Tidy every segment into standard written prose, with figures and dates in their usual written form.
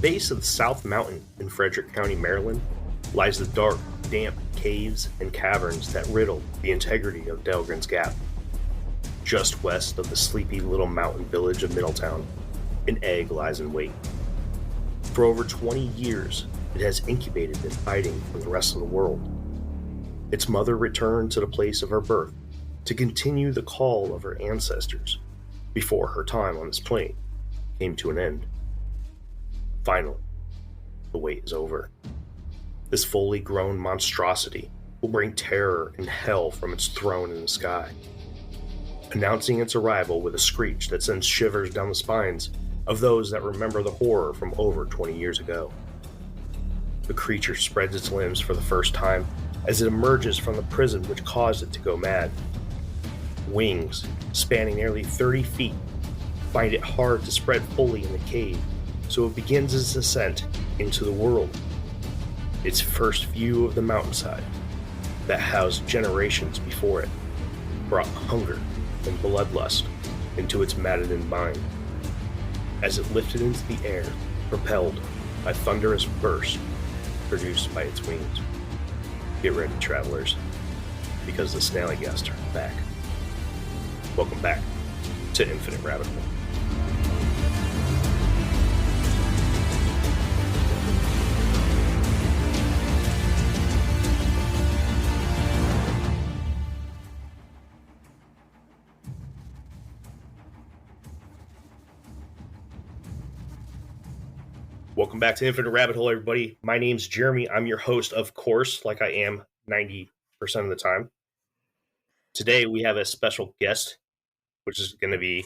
base of the South Mountain in Frederick County, Maryland, lies the dark, damp caves and caverns that riddle the integrity of Dahlgren's Gap. Just west of the sleepy little mountain village of Middletown, an egg lies in wait. For over 20 years, it has incubated in hiding from the rest of the world. Its mother returned to the place of her birth to continue the call of her ancestors before her time on this plane came to an end. Finally, the wait is over. This fully grown monstrosity will bring terror and hell from its throne in the sky, announcing its arrival with a screech that sends shivers down the spines of those that remember the horror from over 20 years ago. The creature spreads its limbs for the first time as it emerges from the prison which caused it to go mad. Wings, spanning nearly 30 feet, find it hard to spread fully in the cave, so it begins its ascent into the world. Its first view of the mountainside, that housed generations before it, brought hunger and bloodlust into its maddened mind. As it lifted into the air, propelled by thunderous bursts produced by its wings. Get ready, travelers, because the Snallygaster is back. Welcome back to Infinite Rabbit Hole. Welcome back to Infinite Rabbit Hole, everybody. My name's Jeremy. I'm your host, of course, like I am 90% of the time. Today, we have a special guest, which is going to be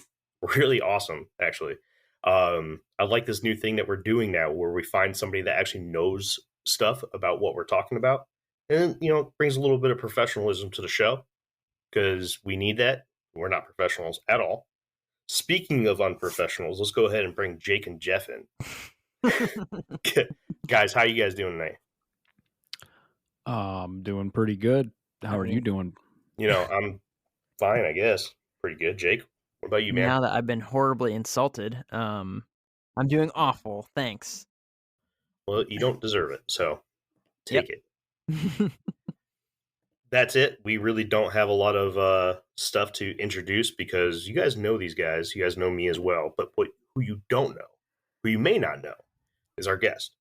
really awesome, actually. I like this new thing that we're doing now, where we find somebody that actually knows stuff about what we're talking about. And, brings a little bit of professionalism to the show, because we need that. We're not professionals at all. Speaking of unprofessionals, let's go ahead and bring Jake and Jeff in. Guys, how you guys doing today? Doing pretty good. How are you doing? I'm fine, I guess. Pretty good. Jake, what about you, man? Now that I've been horribly insulted, I'm doing awful. Thanks. Well, you don't deserve it, so take it. That's it. We really don't have a lot of stuff to introduce because you guys know these guys. You guys know me as well. But who you don't know, who you may not know, is our guest.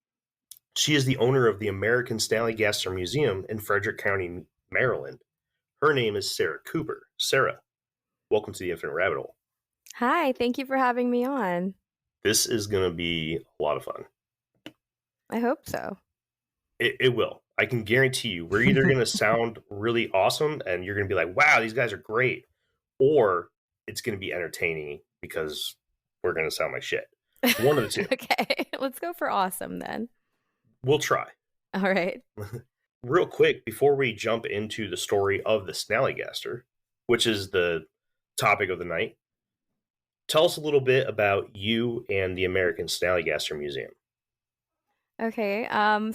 She is the owner of the American Snallygaster Museum in Frederick County, Maryland. Her name is Sarah Cooper. Sarah, welcome to the Infinite Rabbit Hole. Hi, thank you for having me on. This is going to be a lot of fun. I hope so. It will. I can guarantee you, we're either going to sound really awesome and you're going to be like, wow, these guys are great, or it's going to be entertaining because we're going to sound like shit. One of the two. Okay, let's go for awesome then. We'll try. All right. Real quick, before we jump into the story of the Snallygaster, which is the topic of the night, tell us a little bit about you and the American Snallygaster Museum. Okay,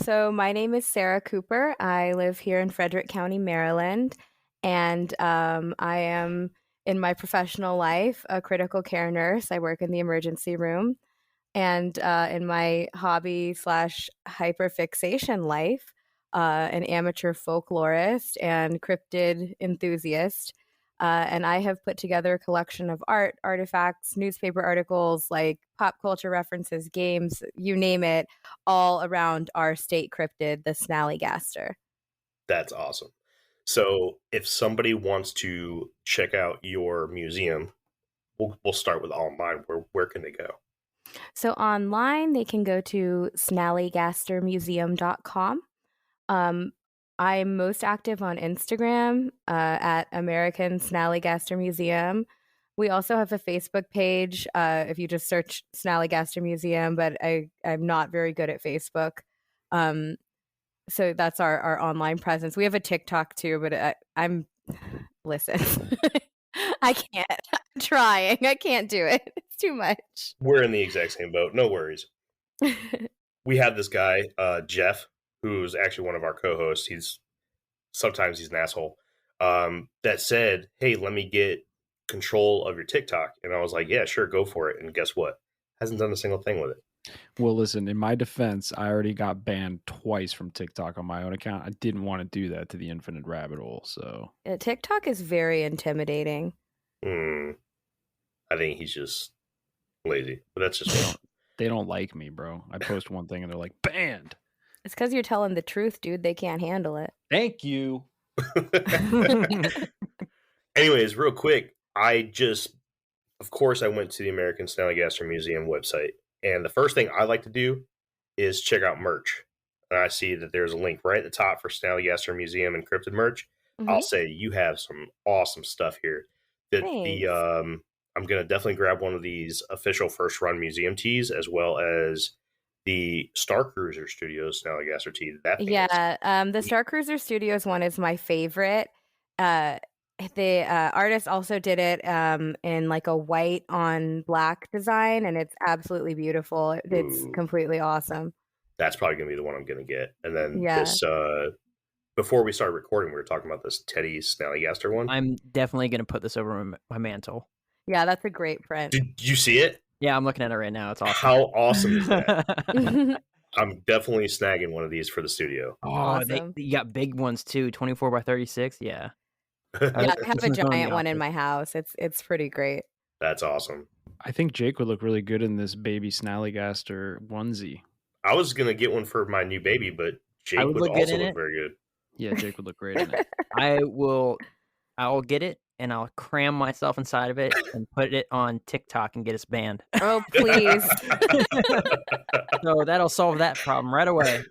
so my name is Sarah Cooper. I live here in Frederick County, Maryland, and I am, in my professional life, a critical care nurse. I work in the emergency room. And in my hobby / hyperfixation life, an amateur folklorist and cryptid enthusiast. And I have put together a collection of art, artifacts, newspaper articles, like pop culture references, games, you name it, all around our state cryptid, the Snallygaster. That's awesome. So if somebody wants to check out your museum, we'll start with online. Where can they go? So online, they can go to SnallygasterMuseum.com. I'm most active on Instagram at American Snallygaster Museum. We also have a Facebook page if you just search Snallygaster Museum, but I'm not very good at Facebook. So that's our online presence. We have a TikTok too, but listen, I can't. I'm trying. I can't do it. It's too much. We're in the exact same boat. No worries. We have this guy, Jeff, who's actually one of our co-hosts. Sometimes he's an asshole, that said, hey, let me get control of your TikTok. And I was like, yeah, sure, go for it. And guess what? Hasn't done a single thing with it. Well, listen, in my defense, I already got banned twice from TikTok on my own account. I didn't want to do that to the infinite rabbit hole, so. Yeah, TikTok is very intimidating. I think he's just lazy, but that's just me. They don't like me, bro. I post one thing and they're like, banned. It's because you're telling the truth, dude. They can't handle it. Thank you. Anyways, real quick, of course, I went to the American Snallygaster Museum website, and the first thing I like to do is check out merch. And I see that there's a link right at the top for Snallygaster Museum and Cryptid merch. I'll say you have some awesome stuff here. I'm gonna definitely grab one of these official first run museum tees, as well as the Star Cruiser Studios Snallygaster tee. The Star Cruiser Studios one is my favorite. The artist also did it in like a white on black design, and it's absolutely beautiful. It's completely awesome. That's probably gonna be the one I'm gonna get. And then this before we started recording, we were talking about this Teddy Snallygaster one. I'm definitely gonna put this over my mantle. Yeah, that's a great print. Did you see it? Yeah, I'm looking at it right now. It's awesome. How awesome is that? I'm definitely snagging one of these for the studio. Oh, awesome. You got big ones too, 24 by 36. Yeah. Yeah, I have a giant one in my house. It's pretty great. That's awesome. I think Jake would look really good in this baby Snallygaster onesie. I was gonna get one for my new baby, but Jake would also look very good. Yeah, Jake would look great in it. I'll get it and I'll cram myself inside of it and put it on TikTok and get us banned. Oh, please. So that'll solve that problem right away.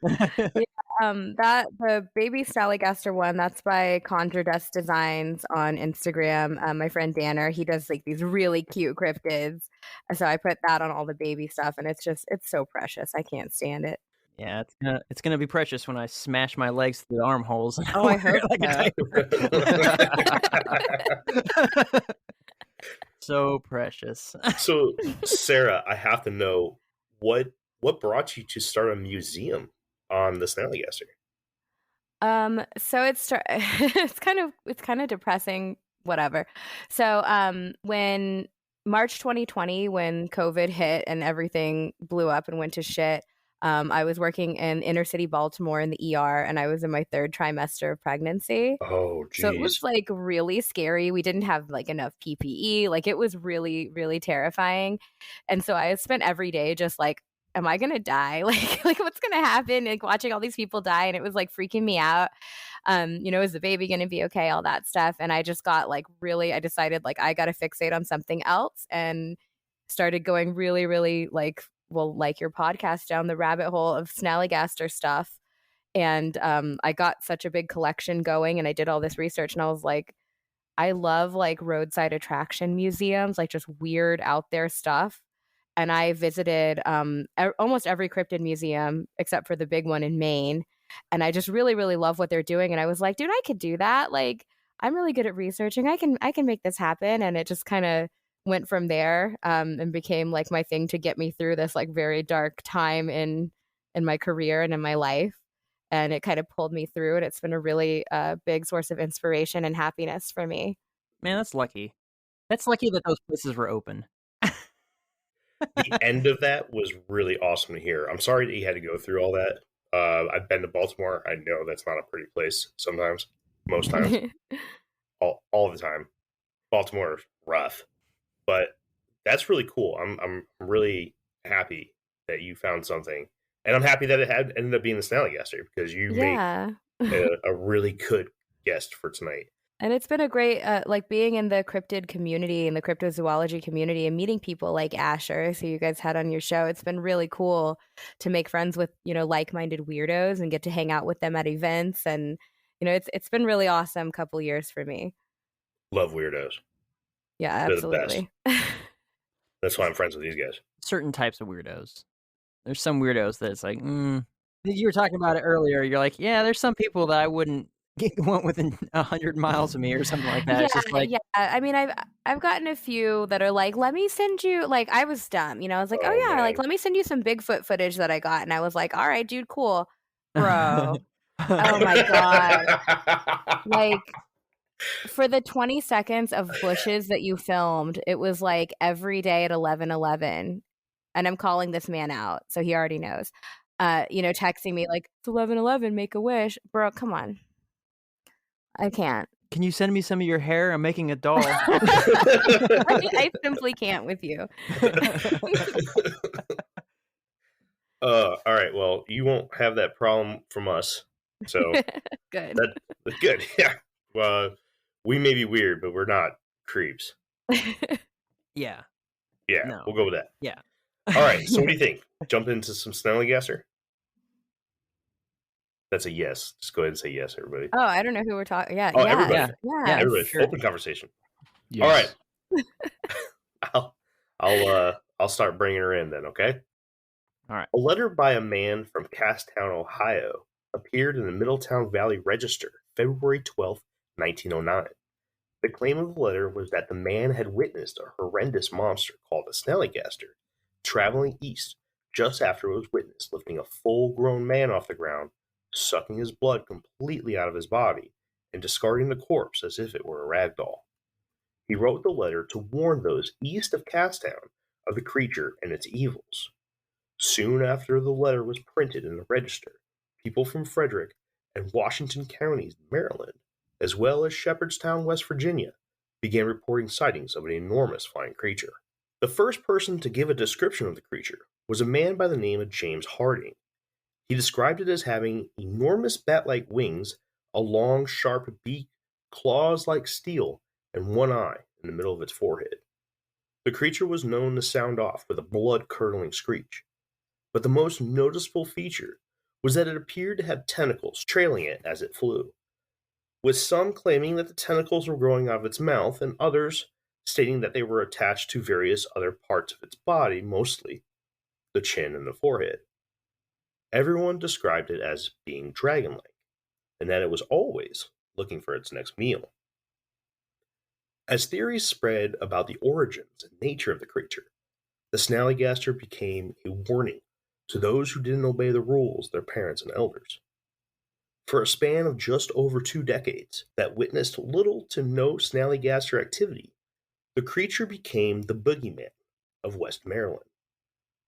The baby Snallygaster one, that's by Conjure Dust Designs on Instagram. My friend Danner, he does like these really cute cryptids. So I put that on all the baby stuff, and it's so precious. I can't stand it. Yeah, it's gonna be precious when I smash my legs through the armholes. Oh, I hope so. So precious. So, Sarah, I have to know what brought you to start a museum on the Snallygaster? So it's kind of depressing. Whatever. So when March 2020, when COVID hit and everything blew up and went to shit. I was working in inner city Baltimore in the ER, and I was in my 3rd trimester of pregnancy. Oh, geez. So it was like really scary. We didn't have like enough PPE. Like it was really, really terrifying. And so I spent every day just like, am I gonna die? Like what's gonna happen? Like watching all these people die, and it was like freaking me out. Is the baby gonna be okay? All that stuff. And I just got like I decided like I gotta fixate on something else, and started going really, really like your podcast down the rabbit hole of Snallygaster stuff. And I got such a big collection going, and I did all this research, and I was like, I love like roadside attraction museums, like just weird out there stuff. And I visited almost every cryptid museum except for the big one in Maine. And I just really, really love what they're doing. And I was like, dude, I could do that. Like, I'm really good at researching. I can make this happen. And it just kind of went from there and became like my thing to get me through this like very dark time in my career and in my life. And it kind of pulled me through, and it's been a really big source of inspiration and happiness for me. Man, that's lucky. That's lucky that those places were open. The end of that was really awesome to hear. I'm sorry that you had to go through all that. I've been to Baltimore. I know that's not a pretty place sometimes. Most times. all the time. Baltimore's rough. But that's really cool. I'm really happy that you found something. And I'm happy that it had ended up being the Snallygaster, because you made a really good guest for tonight. And it's been a great, like being in the cryptid community and the cryptozoology community and meeting people like Asher, who you guys had on your show. It's been really cool to make friends with, like-minded weirdos and get to hang out with them at events. And, it's been really awesome couple years for me. Love weirdos. Yeah, They're absolutely. the best. That's why I'm friends with these guys. Certain types of weirdos. There's some weirdos that it's like, you were talking about it earlier. You're like, yeah, there's some people that I wouldn't want within 100 miles of me or something like that. Yeah, it's just like, yeah. I mean, I've gotten a few that are like, let me send you, like, I was dumb, I was like, oh yeah, man. like, let me send you some Bigfoot footage that I got. And I was like, all right, dude, cool. Bro. Oh my God. Like, for the 20 seconds of bushes that you filmed, it was like every day at 11:11. and I'm calling this man out, so he already knows. Texting me like, it's 11:11, make a wish. Bro, come on. I can't. Can you send me some of your hair? I'm making a doll. I simply can't with you. All right. Well, you won't have that problem from us. So Good. that's good. Yeah. Well, we may be weird, but we're not creeps. Yeah. Yeah. No. We'll go with that. Yeah. All right. So what do you think? Jump into some Snallygaster? That's a yes. Just go ahead and say yes, everybody. Oh, I don't know who we're talking. Yeah. Oh, yeah. everybody. Yeah. Everybody. Sure. Open conversation. Yes. All right. I'll start bringing her in then. Okay. All right. A letter by a man from Casstown, Ohio, appeared in the Middletown Valley Register, February 12, 1909. The claim of the letter was that the man had witnessed a horrendous monster called a Snallygaster traveling east just after it was witnessed lifting a full-grown man off the ground, sucking his blood completely out of his body, and discarding the corpse as if it were a rag doll. He wrote the letter to warn those east of Casstown of the creature and its evils. Soon after the letter was printed in the Register, people from Frederick and Washington counties, Maryland, as well as Shepherdstown, West Virginia, began reporting sightings of an enormous flying creature. The first person to give a description of the creature was a man by the name of James Harding. He described it as having enormous bat-like wings, a long, sharp beak, claws like steel, and one eye in the middle of its forehead. The creature was known to sound off with a blood-curdling screech. But the most noticeable feature was that it appeared to have tentacles trailing it as it flew, with some claiming that the tentacles were growing out of its mouth and others stating that they were attached to various other parts of its body, mostly the chin and the forehead. Everyone described it as being dragon-like, and that it was always looking for its next meal. As theories spread about the origins and nature of the creature, the Snallygaster became a warning to those who didn't obey the rules of their parents and elders. For a span of just over 2 decades that witnessed little to no Snallygaster activity, the creature became the boogeyman of West Maryland.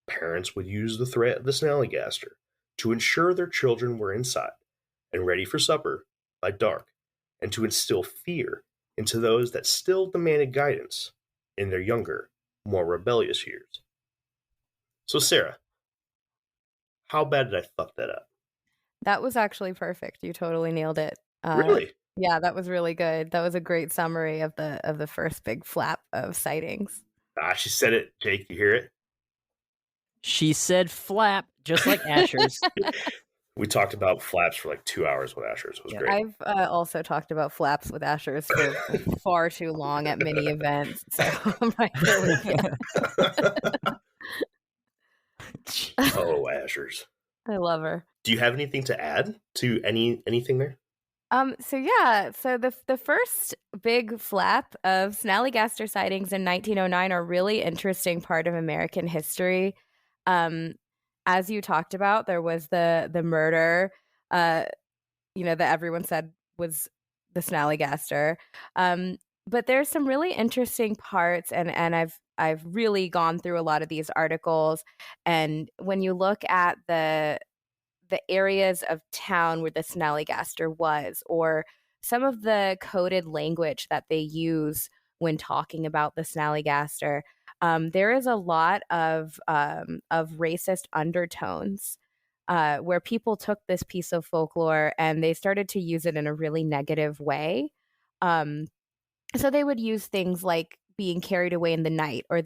Parents would use the threat of the Snallygaster to ensure their children were inside and ready for supper by dark, and to instill fear into those that still demanded guidance in their younger, more rebellious years. So, Sarah, how bad did I fuck that up? That was actually perfect. You totally nailed it. Really? Yeah, that was really good. That was a great summary of the first big flap of sightings. She said it. Jake, you hear it? She said flap, just like Asher's. We talked about flaps for like 2 hours with Asher's. It was great. I've also talked about flaps with Asher's for far too long at many events. So I'm right there with you. Oh, Asher's. I love her. Do you have anything to add to anything there? So the first big flap of Snallygaster sightings in 1909 are a really interesting part of American history. As you talked about, there was the murder, that everyone said was the Snallygaster. But there's some really interesting parts, and I've really gone through a lot of these articles, and when you look at the areas of town where the Snallygaster was, or some of the coded language that they use when talking about the Snallygaster, there is a lot of racist undertones where people took this piece of folklore and they started to use it in a really negative way. So they would use things like being carried away in the night, or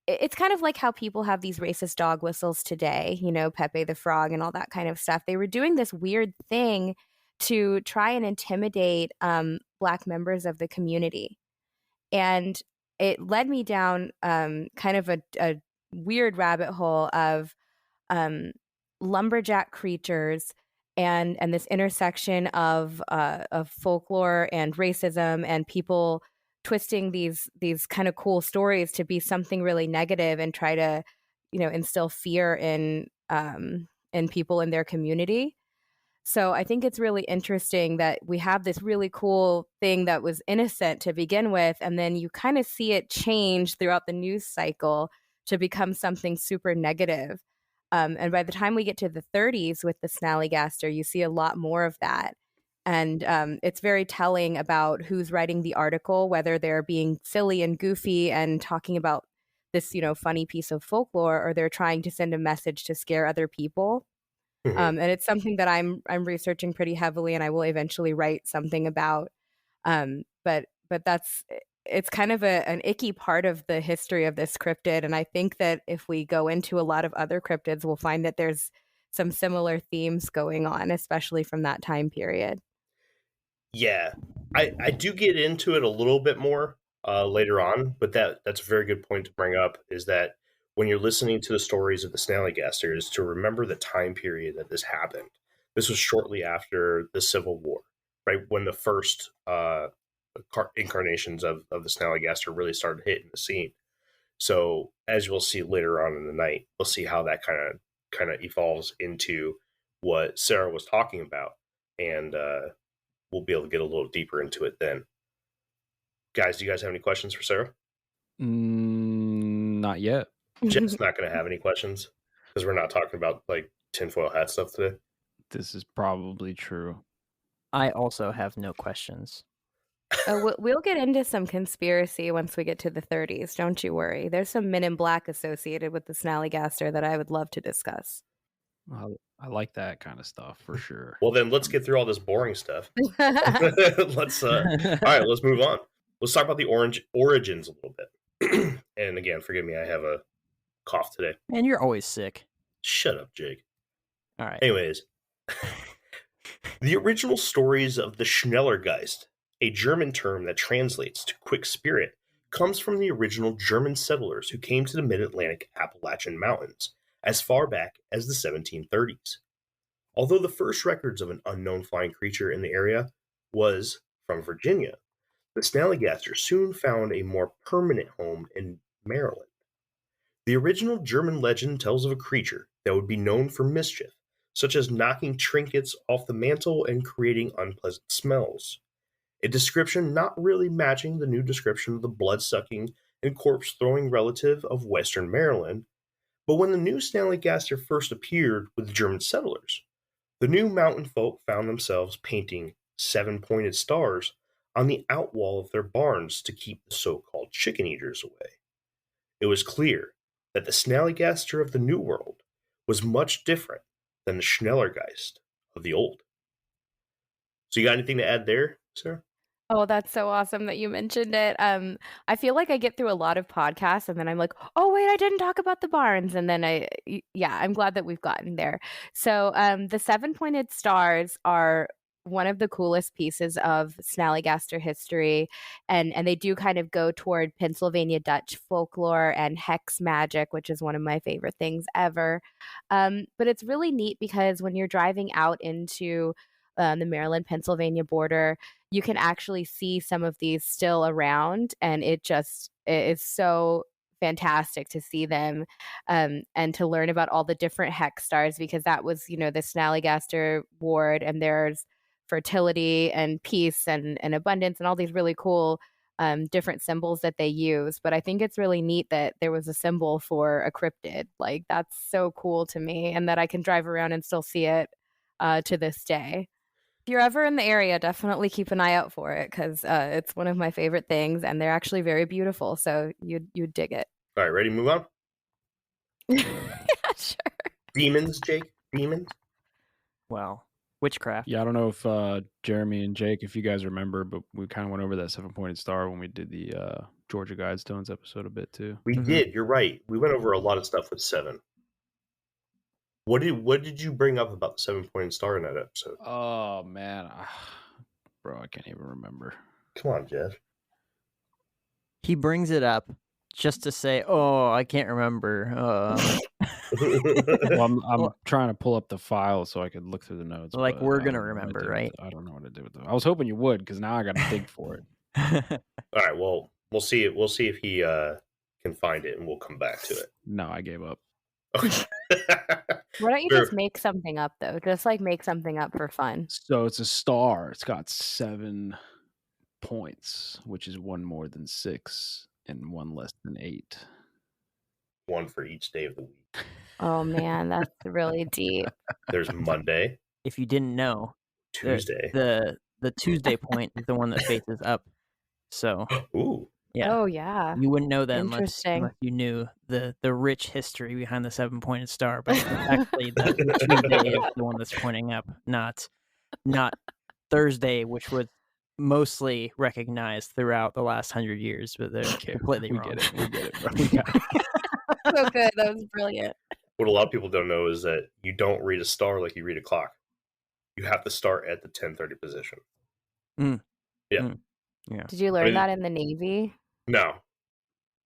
it's kind of like how people have these racist dog whistles today, Pepe the Frog and all that kind of stuff. They were doing this weird thing to try and intimidate Black members of the community. And it led me down kind of a weird rabbit hole of lumberjack creatures and this intersection of folklore and racism and people twisting these kind of cool stories to be something really negative and try to, instill fear in people in their community. So I think it's really interesting that we have this really cool thing that was innocent to begin with, and then you kind of see it change throughout the news cycle to become something super negative. And by the time we get to the 30s with the Snallygaster, you see a lot more of that. And it's very telling about who's writing the article, whether they're being silly and goofy and talking about this, funny piece of folklore, or they're trying to send a message to scare other people. Mhm. And it's something that I'm researching pretty heavily, and I will eventually write something about. But it's kind of an icky part of the history of this cryptid, and I think that if we go into a lot of other cryptids, we'll find that there's some similar themes going on, especially from that time period. Yeah, I do get into it a little bit more later on, but that's a very good point to bring up. Is that when you're listening to the stories of the Snallygaster, is to remember the time period that this happened. This was shortly after the Civil War, right when the first incarnations of the Snallygaster really started hitting the scene. So as you'll see later on in the night, we'll see how that kind of evolves into what Sarah was talking about, and we'll be able to get a little deeper into it then. Guys, do you guys have any questions for Sarah? Not yet. Jeff's not going to have any questions because we're not talking about like tinfoil hat stuff today. This is probably true. I also have no questions. We'll get into some conspiracy once we get to the 30s. Don't you worry. There's some Men in Black associated with the Snallygaster that I would love to discuss. I like that kind of stuff for sure. Well, then let's get through all this boring stuff. Let's all right, let's move on. Let's talk about the origins a little bit. And again, forgive me, I have a cough today. Man, you're always sick. Shut up, Jake. All right. Anyways, the original stories of the Schnellergeist, a German term that translates to quick spirit, comes from the original German settlers who came to the mid-Atlantic Appalachian Mountains as far back as the 1730s. Although the first records of an unknown flying creature in the area was from Virginia, the Snallygaster soon found a more permanent home in Maryland. The original German legend tells of a creature that would be known for mischief, such as knocking trinkets off the mantle and creating unpleasant smells. A description not really matching the new description of the blood-sucking and corpse-throwing relative of Western Maryland. But when the new Snallygaster first appeared with the German settlers, the new mountain folk found themselves painting 7-pointed stars on the outwall of their barns to keep the so-called chicken eaters away. It was clear that the Snallygaster of the New World was much different than the Schnellergeist of the Old. So you got anything to add there, Sarah? Oh, that's so awesome that you mentioned it. I feel like I get through a lot of podcasts and then I'm like, oh, wait, I didn't talk about the barns. And then I'm glad that we've gotten there. So the 7-pointed stars are one of the coolest pieces of Snallygaster history. And they do kind of go toward Pennsylvania Dutch folklore and hex magic, which is one of my favorite things ever. But it's really neat because when you're driving out into the Maryland-Pennsylvania border, you can actually see some of these still around, and it is so fantastic to see them and to learn about all the different hex stars, because that was, the Snallygaster ward, and there's fertility and peace and abundance and all these really cool different symbols that they use. But I think it's really neat that there was a symbol for a cryptid. Like, that's so cool to me, and that I can drive around and still see it to this day. If you're ever in the area, definitely keep an eye out for it, because it's one of my favorite things, and they're actually very beautiful. So you'd dig it. All right, ready to move on? Yeah, sure. Demons, Jake? Demons? Well, witchcraft. Yeah, I don't know if Jeremy and Jake, if you guys remember, but we kind of went over that 7-pointed star when we did the Georgia Guidestones episode a bit too. We did, you're right. We went over a lot of stuff with 7. What did you bring up about the 7-pointed star in that episode? Oh man, bro, I can't even remember. Come on, Jeff. He brings it up just to say, "Oh, I can't remember." Well, I'm trying to pull up the file so I could look through the notes. Like, but we're I gonna don't know what to remember, do right? I don't know what to do with them. I was hoping you would, because now I got to dig for it. All right, well, we'll see. We'll see if he can find it, and we'll come back to it. No, I gave up. Why don't you just make something up, though? Just like make something up for fun. So it's a star. It's got 7 points, which is 1 more than 6 and 1 less than 8. one for each day of the week. Oh man, that's really deep. There's Monday, If you didn't know, Tuesday. the Tuesday point is the one that faces up. So Ooh. yeah, Oh yeah. you wouldn't know that unless Interesting. you knew the rich history behind the 7-pointed star. But actually, the Tuesday is the one that's pointing up, not Thursday, which was mostly recognized throughout the last 100 years. But they're completely We wrong. get it. We get it, bro. We got it. So good. That was brilliant. What a lot of people don't know is that you don't read a star like you read a clock. You have to start at the 10:30 position. Mm. Yeah. Mm. Yeah. Did you learn I mean- that in the Navy? No,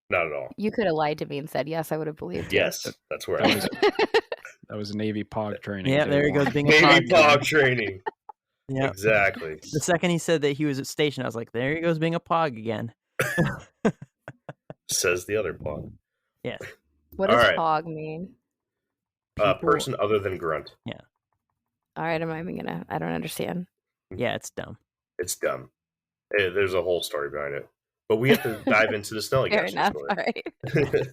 not at all. You could have lied to me and said yes. I would have believed you. Yes, that's where I was. That was Navy Pog training. Yeah, day there he one. goes being a Navy pog. Pog training. Yeah. Exactly. The second he said that he was at station, I was like, there he goes being a pog again. Says the other Pog. Yes. What All does right. hog mean? A People- person other than grunt. All right, I'm not even gonna. I don't understand. Yeah, it's dumb. It's dumb. There's a whole story behind it. But we have to dive into the Fair Snallygaster enough. story. All right.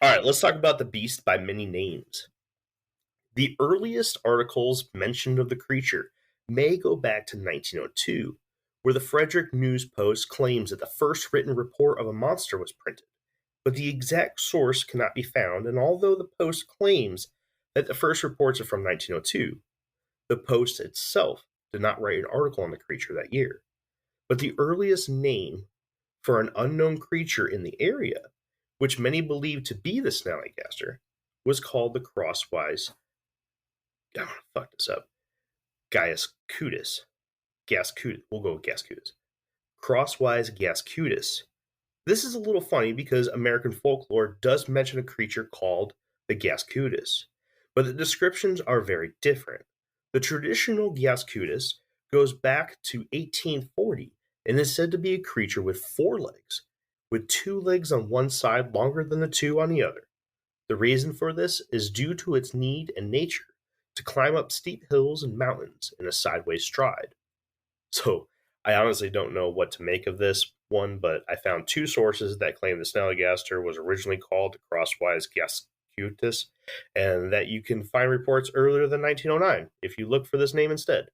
All right, let's talk about the beast by many names. The earliest articles mentioned of the creature may go back to 1902, where the Frederick News Post claims that the first written report of a monster was printed. But the exact source cannot be found, and although the Post claims that the first reports are from 1902, the Post itself did not write an article on the creature that year. But the earliest name for an unknown creature in the area, which many believe to be the Snallygaster, was called the crosswise. I'm gonna fuck this up. Gascutus. We'll go with Gascutus. Crosswise Gascutus. This is a little funny because American folklore does mention a creature called the Gascutus, but the descriptions are very different. The traditional Gascutus goes back to 1840 and is said to be a creature with 4 legs, with 2 legs on one side longer than the 2 on the other. The reason for this is due to its need and nature to climb up steep hills and mountains in a sideways stride. So, I honestly don't know what to make of this one, but I found 2 sources that claim the Snallygaster was originally called the crosswise Gascutus, and that you can find reports earlier than 1909 if you look for this name instead.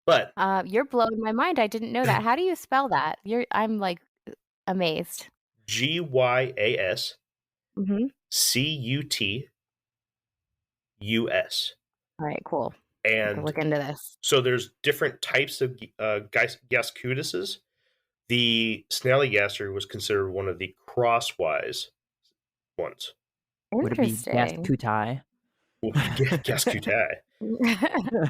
But You're blowing my mind. I didn't know that. How do you spell that? I'm like amazed. Gyascutus. Mm-hmm. All right, cool. And Look into this. so there's different types of Gascutuses. The Snallygaster was considered one of the crosswise ones. Would it be Interesting. Gascutai? Gascutai.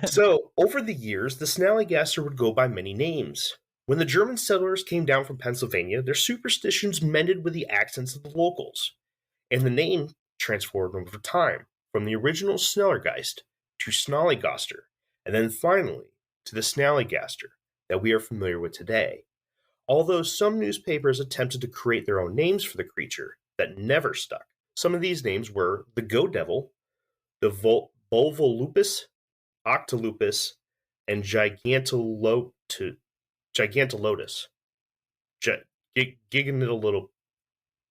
So, over the years, the Snallygaster would go by many names. When the German settlers came down from Pennsylvania, their superstitions mended with the accents of the locals, and the name transformed over time from the original Snallergeist to Snallygaster, and then finally to the Snallygaster that we are familiar with today. Although some newspapers attempted to create their own names for the creature that never stuck. Some of these names were the Go Devil, the Volvolupus, Octolupus, and Gigantolotus. Gigantolotus.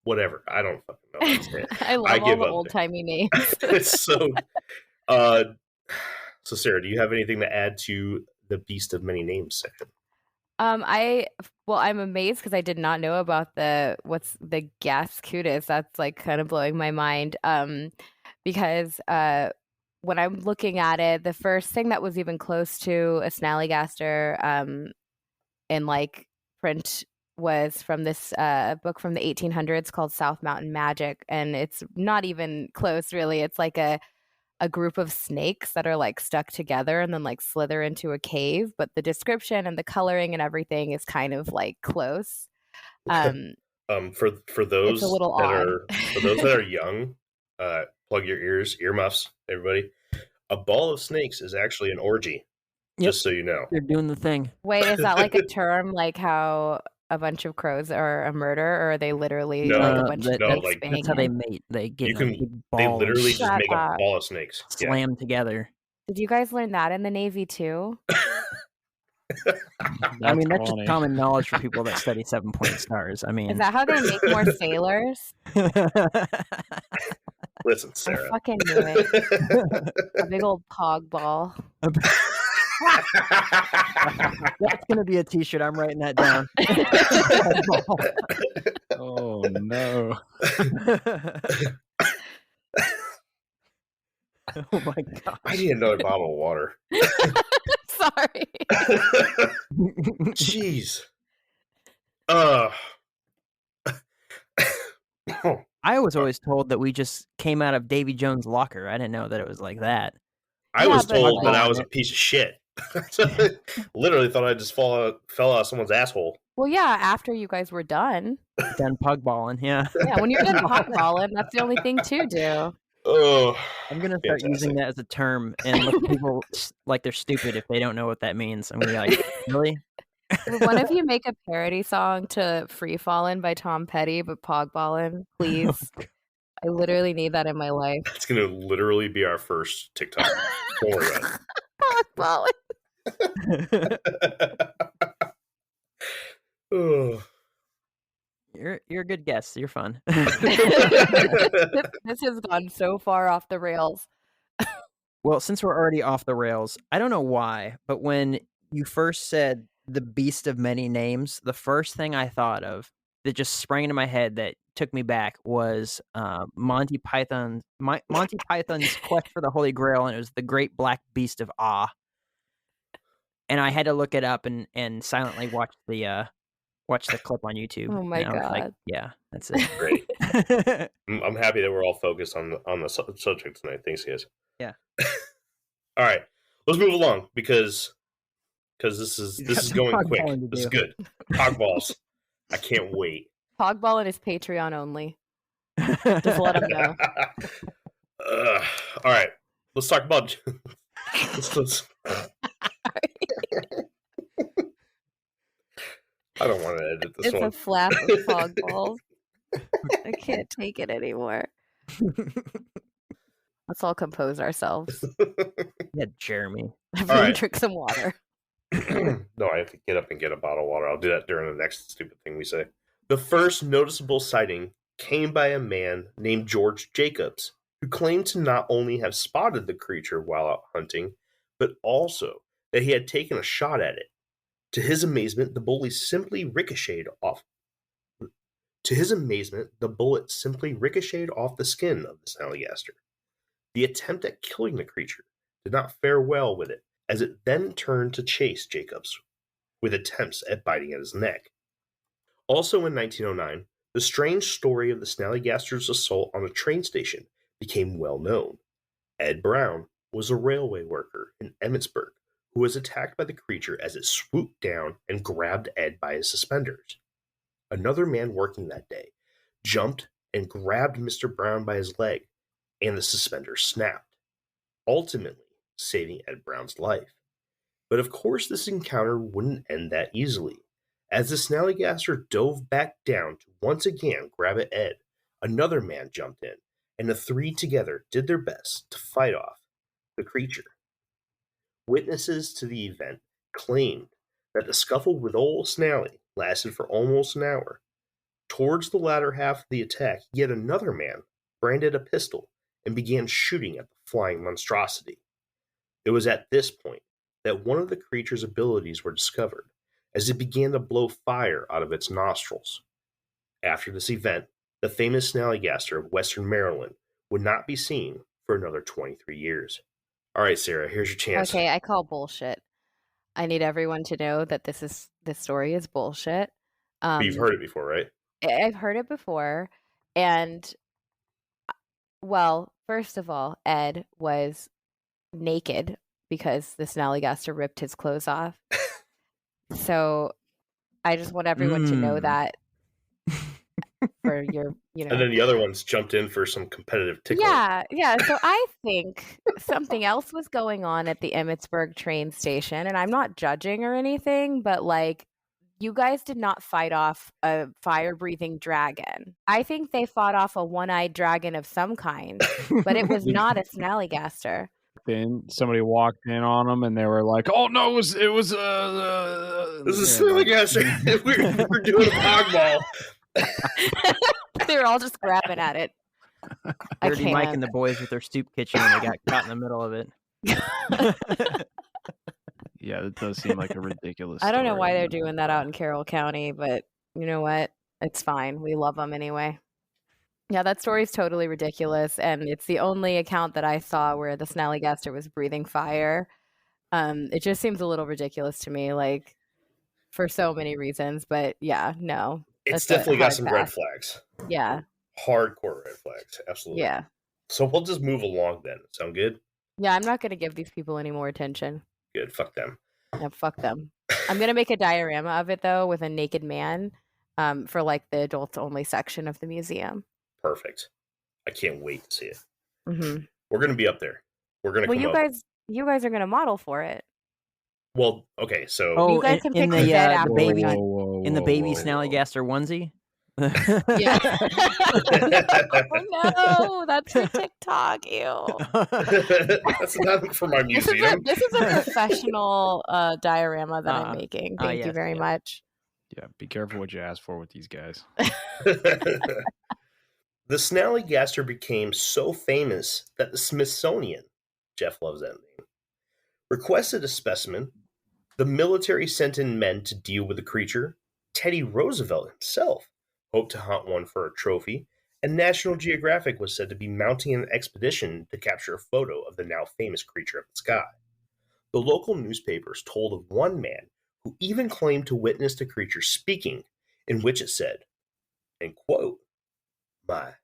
Whatever. I don't fucking know how to say it. I love I all give the up. old timey names. It's so. So Sarah, do you have anything to add to the Beast of Many Names section? I'm amazed because I did not know about the Gascutus. That's like kind of blowing my mind. Because when I'm looking at it, the first thing that was even close to a Snallygaster in like print was from this book from the 1800s called South Mountain Magic, and it's not even close really. It's like a group of snakes that are like stuck together and then like slither into a cave, but the description and the coloring and everything is kind of like close. For those a little that odd. are young, plug your earmuffs, everybody. A ball of snakes is actually an orgy. Yep. Just so you know. They're doing the thing. Wait, is that like a term like how a bunch of crows are a murder, or are they literally No, like a bunch of no, snakes like, That's how they banging? mate. They get You a can- big They ball and literally just Shut make up. a ball of snakes. Yeah. slam together. Did you guys learn that in the Navy too? I mean, that's funny. just common knowledge for people that study 7-pointed stars. I mean, Is that how they make more sailors? Listen, I Sarah. fucking knew it. A big old pog ball. That's gonna be a T-shirt. I'm writing that down. Oh no. Oh my god. I need another bottle of water. Sorry. Jeez. I was always told that we just came out of Davy Jones' locker. I didn't know that it was like that. I Yeah, was but, told that like- I was a piece of shit. Literally thought I just fell out of someone's asshole. Well, yeah, after you guys were done. Done pug balling, yeah. Yeah, when you're done pog balling, that's the only thing to do. Oh, I'm gonna start using that as a term and look at people like they're stupid if they don't know what that means. I'm gonna be like, really? Will one of you make a parody song to Free Fallin' by Tom Petty, but pog ballin', please? I literally need that in my life. that's going to literally be our first TikTok. Don't worry about Pog ballin'. it. Oh. You're a good guest. You're fun. This has gone so far off the rails. Well, since we're already off the rails, I don't know why, but when you first said the beast of many names, the first thing I thought of that just sprang into my head that took me back was Monty Python's Quest for the Holy Grail, and it was the Great Black Beast of Ah. And I had to look it up and silently watch the clip on YouTube. Oh my and I was like, God. yeah, that's it. Great. I'm happy that we're all focused on the subject tonight. Thanks, guys. Yeah. All right, let's move along because this is going Pog quick. balling to This is do. good. Pog balls. I can't wait. Pog ballin' is Patreon only. Just let them know. All right, let's talk about. let's- I don't want to edit this It's one. a flap of pog balls. I can't take it anymore. Let's all compose ourselves. Yeah, Jeremy. Everyone right. drink some water. No, I have to get up and get a bottle of water. I'll do that during the next stupid thing we say. The first noticeable sighting came by a man named George Jacobs, who claimed to not only have spotted the creature while out hunting, but also that he had taken a shot at it. To his amazement, the bullet simply ricocheted off. To his amazement, the bullet simply ricocheted off the skin of the snallygaster. The attempt at killing the creature did not fare well with it, as it then turned to chase Jacobs, with attempts at biting at his neck. Also in 1909, the strange story of the snallygaster's assault on a train station became well known. Ed Brown was a railway worker in Emmitsburg who was attacked by the creature as it swooped down and grabbed Ed by his suspenders. Another man working that day jumped and grabbed Mr. Brown by his leg, and the suspenders snapped, ultimately saving Ed Brown's life. But of course this encounter wouldn't end that easily. As the snallygaster dove back down to once again grab at Ed, another man jumped in, and the three together did their best to fight off the creature. Witnesses to the event claimed that the scuffle with old Snally lasted for almost an hour. Towards the latter half of the attack, yet another man branded a pistol and began shooting at the flying monstrosity. It was at this point that one of the creature's abilities were discovered, as it began to blow fire out of its nostrils. After this event, the famous snallygaster of western Maryland would not be seen for another 23 years. All right, Sarah, here's your chance. Okay, I call bullshit. I need everyone to know that this story is bullshit. But you've heard it before, right? I've heard it before, and well, first of all, Ed was naked because the snallygaster ripped his clothes off. So I just want everyone to know that for your, And then the other ones jumped in for some competitive tickling. Yeah. So I think something else was going on at the Emmitsburg train station, and I'm not judging or anything, but like, you guys did not fight off a fire-breathing dragon. I think they fought off a one-eyed dragon of some kind, but it was not a snallygaster. walked in on them, and they were like, "Oh no, it was This is Snallygaster. We're doing a pogball. They were all just grabbing at it. Dirty Mike and the boys with their soup kitchen, and they got caught in the middle of it. Yeah, it does seem like a ridiculous. I don't know why story. they're doing that out in Carroll County, but you know what? It's fine. We love them anyway. Yeah, that story is totally ridiculous, and it's the only account that I saw where the Snallygaster was breathing fire. It just seems a little ridiculous to me, like for so many reasons. But yeah, no, It's that's a definitely got hard some pass. red flags. Yeah, Hardcore red flags. Absolutely. yeah, So we'll just move along then. Sound good? yeah. I'm not gonna give these people any more attention. Good. Fuck them. Yeah, fuck them. I'm gonna make a diorama of it though, with a naked man, for like the adults only section of the museum. Perfect. I can't wait to see it. Mm-hmm. We're going to be up there. We're going to Well, come you guys are gonna model for it. Well, okay, so... Oh, You guys can in pick the bed after we're baby, done. in the baby Snallygaster onesie. Yeah. Oh no, that's for TikTok. Ew. That's not for my museum. This is a professional diorama that I'm making. Thank you yes, very yes. much. Yeah, be careful what you ask for with these guys. The Snallygaster became so famous that the Smithsonian, Jeff loves that name, requested a specimen. The military sent in men to deal with the creature. Teddy Roosevelt himself hoped to hunt one for a trophy, and National Geographic was said to be mounting an expedition to capture a photo of the now famous creature of the sky. The local newspapers told of one man who even claimed to witness the creature speaking, in which it said, and quote, "My,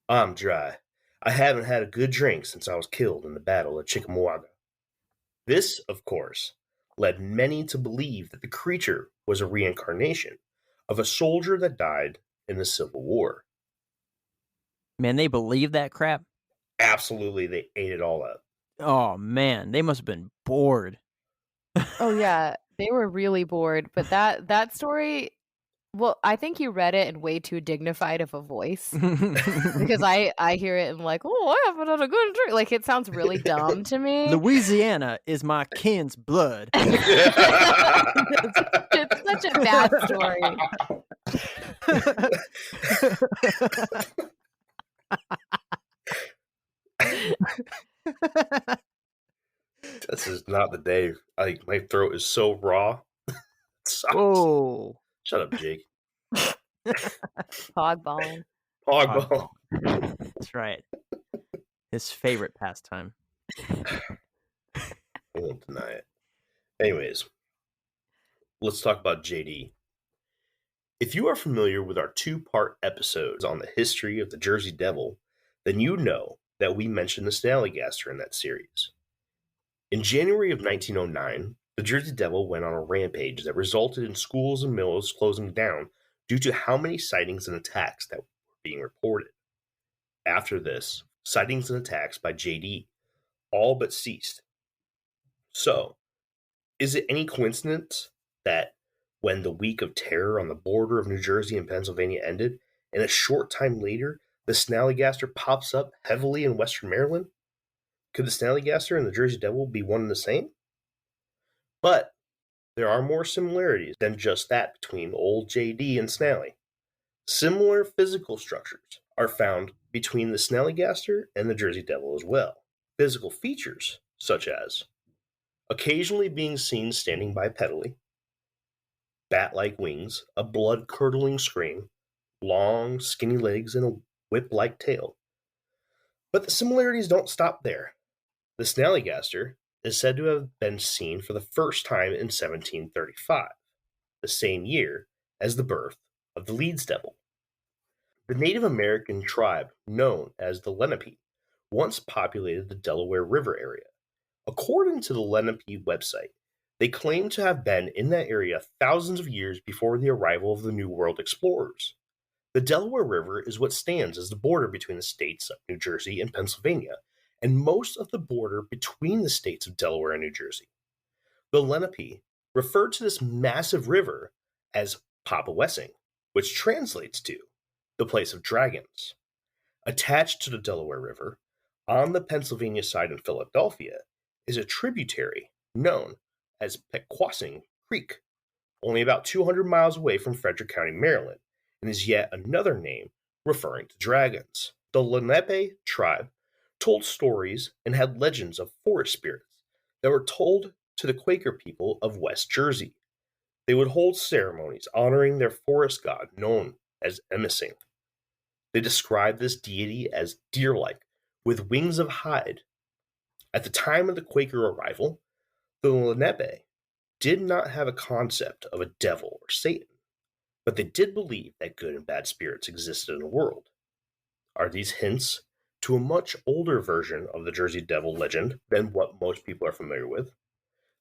I'm dry. I haven't had a good drink since I was killed in the Battle of Chickamauga." This, of course, led many to believe that the creature was a reincarnation of a soldier that died in the Civil War. Man, they believe that crap. Absolutely, they ate it all up. Oh man, they must have been bored. Oh yeah, they were really bored. But that story, well, I think you read it in way too dignified of a voice. Because I hear it and I'm like, oh, I haven't had a good drink. Like it sounds really dumb to me. Louisiana is my kin's blood. It's such a bad story. This is not the day. My throat is so raw. It sucks. Whoa. Shut up, Jake. Pogballing. Pogball. That's right. His favorite pastime. I won't deny it. Anyways, let's talk about JD. If you are familiar with our 2-part episodes on the history of the Jersey Devil, then you know that we mentioned the Snallygaster in that series. In January of 1909, the Jersey Devil went on a rampage that resulted in schools and mills closing down due to how many sightings and attacks that were being reported. After this, sightings and attacks by JD all but ceased. So, is it any coincidence that when the week of terror on the border of New Jersey and Pennsylvania ended, and a short time later, the Snallygaster pops up heavily in Western Maryland? Could the Snallygaster and the Jersey Devil be one and the same? But there are more similarities than just that between old JD and Snally. Similar physical structures are found between the Snallygaster and the Jersey Devil as well. Physical features such as occasionally being seen standing bipedally, bat-like wings, a blood-curdling scream, long, skinny legs, and a whip-like tail. But the similarities don't stop there. The Snallygaster is said to have been seen for the first time in 1735, the same year as the birth of the Leeds Devil. The Native American tribe known as the Lenape once populated the Delaware River area. According to the Lenape website, they claim to have been in that area thousands of years before the arrival of the New World explorers. The Delaware River is what stands as the border between the states of New Jersey and Pennsylvania, and most of the border between the states of Delaware and New Jersey. The Lenape referred to this massive river as Papawessing, which translates to the place of dragons. Attached to the Delaware River On the Pennsylvania side in Philadelphia is a tributary known as Pequassing Creek, only about 200 miles away from Frederick County, Maryland, and is yet another name referring to dragons. The Lenape tribe told stories and had legends of forest spirits that were told to the Quaker people of West Jersey. They would hold ceremonies honoring their forest god known as Emising. They described this deity as deer-like, with wings of hide. At the time of the Quaker arrival, the Lenape did not have a concept of a devil or Satan, but they did believe that good and bad spirits existed in the world. Are these hints to a much older version of the Jersey Devil legend than what most people are familiar with?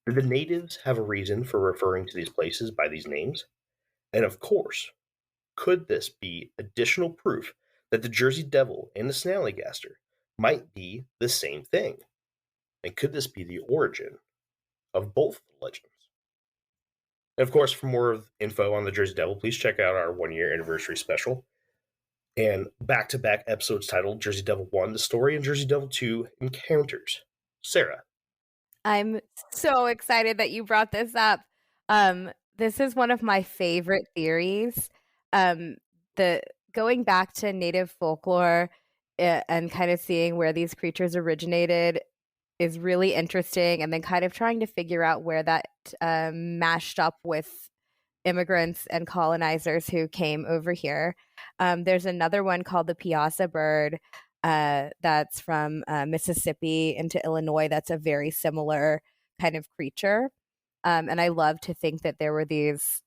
Did the natives have a reason for referring to these places by these names? And of course, could this be additional proof that the Jersey Devil and the Snallygaster might be the same thing? And could this be the origin of both legends? And of course, for more info on the Jersey Devil, please check out our 1-year anniversary special and back-to-back episodes titled Jersey Devil 1, The Story, and Jersey Devil 2, Encounters. Sarah. I'm so excited that you brought this up. This is one of my favorite theories. The going back to native folklore and kind of seeing where these creatures originated is really interesting, and then kind of trying to figure out where that mashed up with immigrants and colonizers who came over here. There's another one called the Piazza bird that's from Mississippi into Illinois. That's a very similar kind of creature. And I love to think that there were these,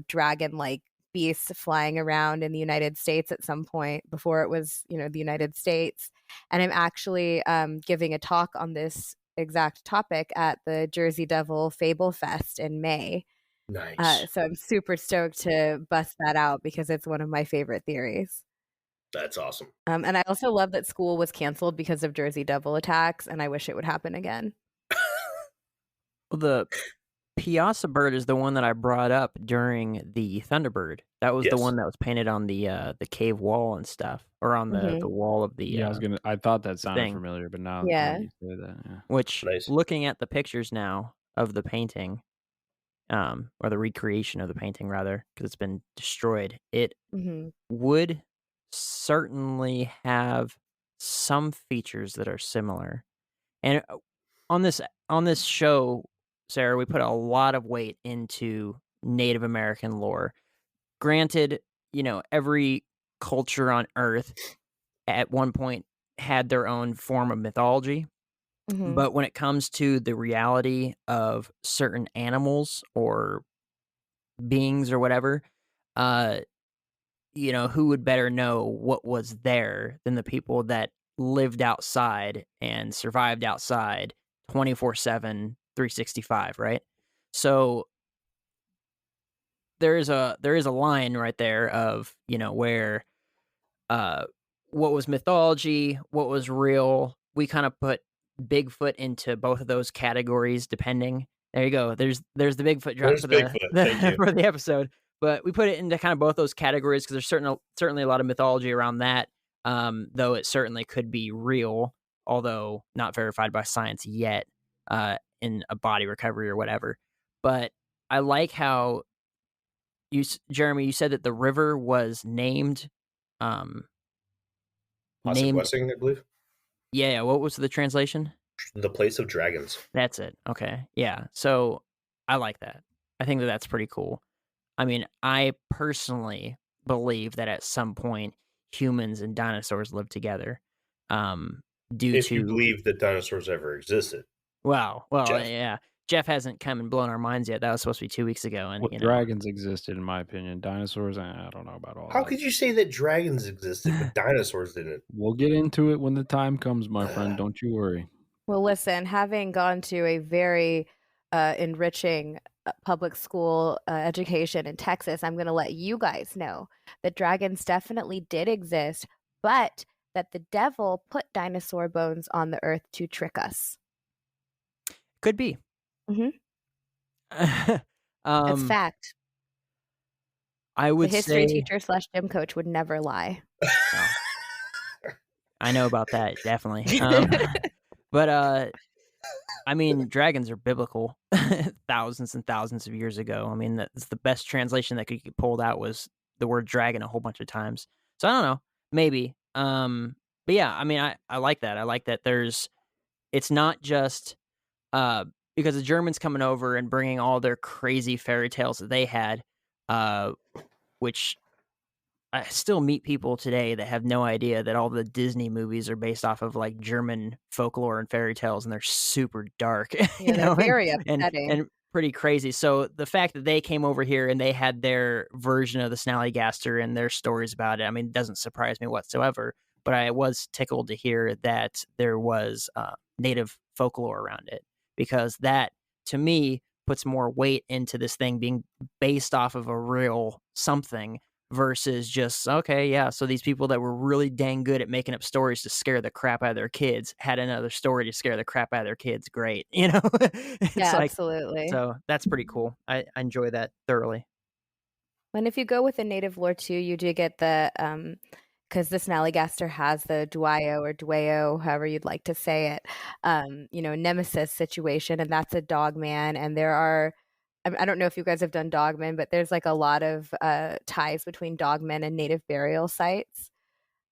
dragon-like beasts flying around in the United States at some point before it was, the United States. And I'm actually giving a talk on this exact topic at the Jersey Devil Fable Fest in May. Nice. So I'm super stoked to bust that out because it's one of my favorite theories. That's awesome. And I also love that school was canceled because of Jersey Devil attacks, and I wish it would happen again. Well, the Piazza bird is the one that I brought up during the Thunderbird. That was the one that was painted on the cave wall and stuff, or on the wall of the. Yeah, I thought that sounded thing. familiar, but now Yeah. you say that, yeah. Which, Nice. looking at the pictures now of the painting, or the recreation of the painting rather, because it's been destroyed, it would certainly have some features that are similar. And on this show, Sarah, we put a lot of weight into Native American lore. Granted, every culture on Earth at one point had their own form of mythology. But when it comes to the reality of certain animals or beings or whatever, who would better know what was there than the people that lived outside and survived outside 24/7, 365, right? So there is a line right there of, where what was mythology, what was real. We kind of put Bigfoot into both of those categories, depending. There you go. There's the Bigfoot drop There's for Bigfoot. for the episode. But we put it into kind of both those categories because there's certainly a lot of mythology around that, though it certainly could be real, although not verified by science yet, in a body recovery or whatever. But I like how Jeremy, you said that the river was named. Wessing, I believe. Yeah. What was the translation? The Place of Dragons. That's it. Okay. Yeah. So I like that. I think that that's pretty cool. I mean, I personally believe that at some point humans and dinosaurs lived together. If you believe that dinosaurs ever existed. Well, Jeff. yeah. Jeff hasn't come and blown our minds yet. That was supposed to be 2 weeks ago. And dragons existed, in my opinion. Dinosaurs, I don't know about all How that. could you say that dragons existed but dinosaurs didn't? We'll get into it when the time comes, my friend. Don't you worry. Well, listen, having gone to a very enriching public school education in Texas, I'm going to let you guys know that dragons definitely did exist, but that the devil put dinosaur bones on the earth to trick us. Could be. It's fact. I would the history say teacher / gym coach would never lie. I know about that, definitely. But I mean, dragons are biblical, thousands and thousands of years ago. I mean, that's the best translation that could get pulled out was the word dragon a whole bunch of times. So I don't know, maybe. But yeah, I mean, I like that. I like that. It's not just uh because the Germans coming over and bringing all their crazy fairy tales that they had, uh, which I still meet people today that have no idea that all the Disney movies are based off of like German folklore and fairy tales, and they're super dark, Yeah, they're very and upsetting. pretty crazy. So the fact that they came over here and they had their version of the Snallygaster and their stories about it, I mean, it doesn't surprise me whatsoever. But I was tickled to hear that there was native folklore around it, because that, to me, puts more weight into this thing being based off of a real something versus just, okay, yeah, so these people that were really dang good at making up stories to scare the crap out of their kids had another story to scare the crap out of their kids. Great. It's Yeah, like, absolutely. so that's pretty cool. I enjoy that thoroughly. And if you go with the native lore too, you do get the because the Snallygaster has the Duayo or Duayo, however you'd like to say it, nemesis situation, and that's a dogman. And there are, I don't know if you guys have done dogmen, but there's like a lot of ties between dogmen and native burial sites.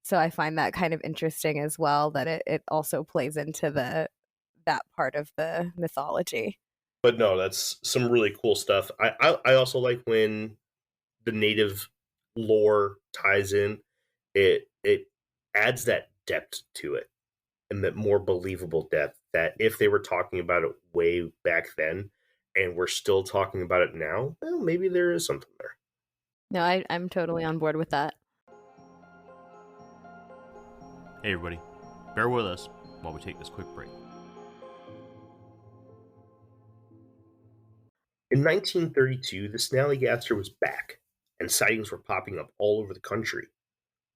So I find that kind of interesting as well, that it also plays into that part of the mythology. But no, that's some really cool stuff. I also like when the native lore ties in. It adds that depth to it, and that more believable depth, that if they were talking about it way back then and we're still talking about it now, well, maybe there is something there. No, I'm totally on board with that. Hey everybody, bear with us while we take this quick break. In 1932, the Snallygaster was back, and sightings were popping up all over the country.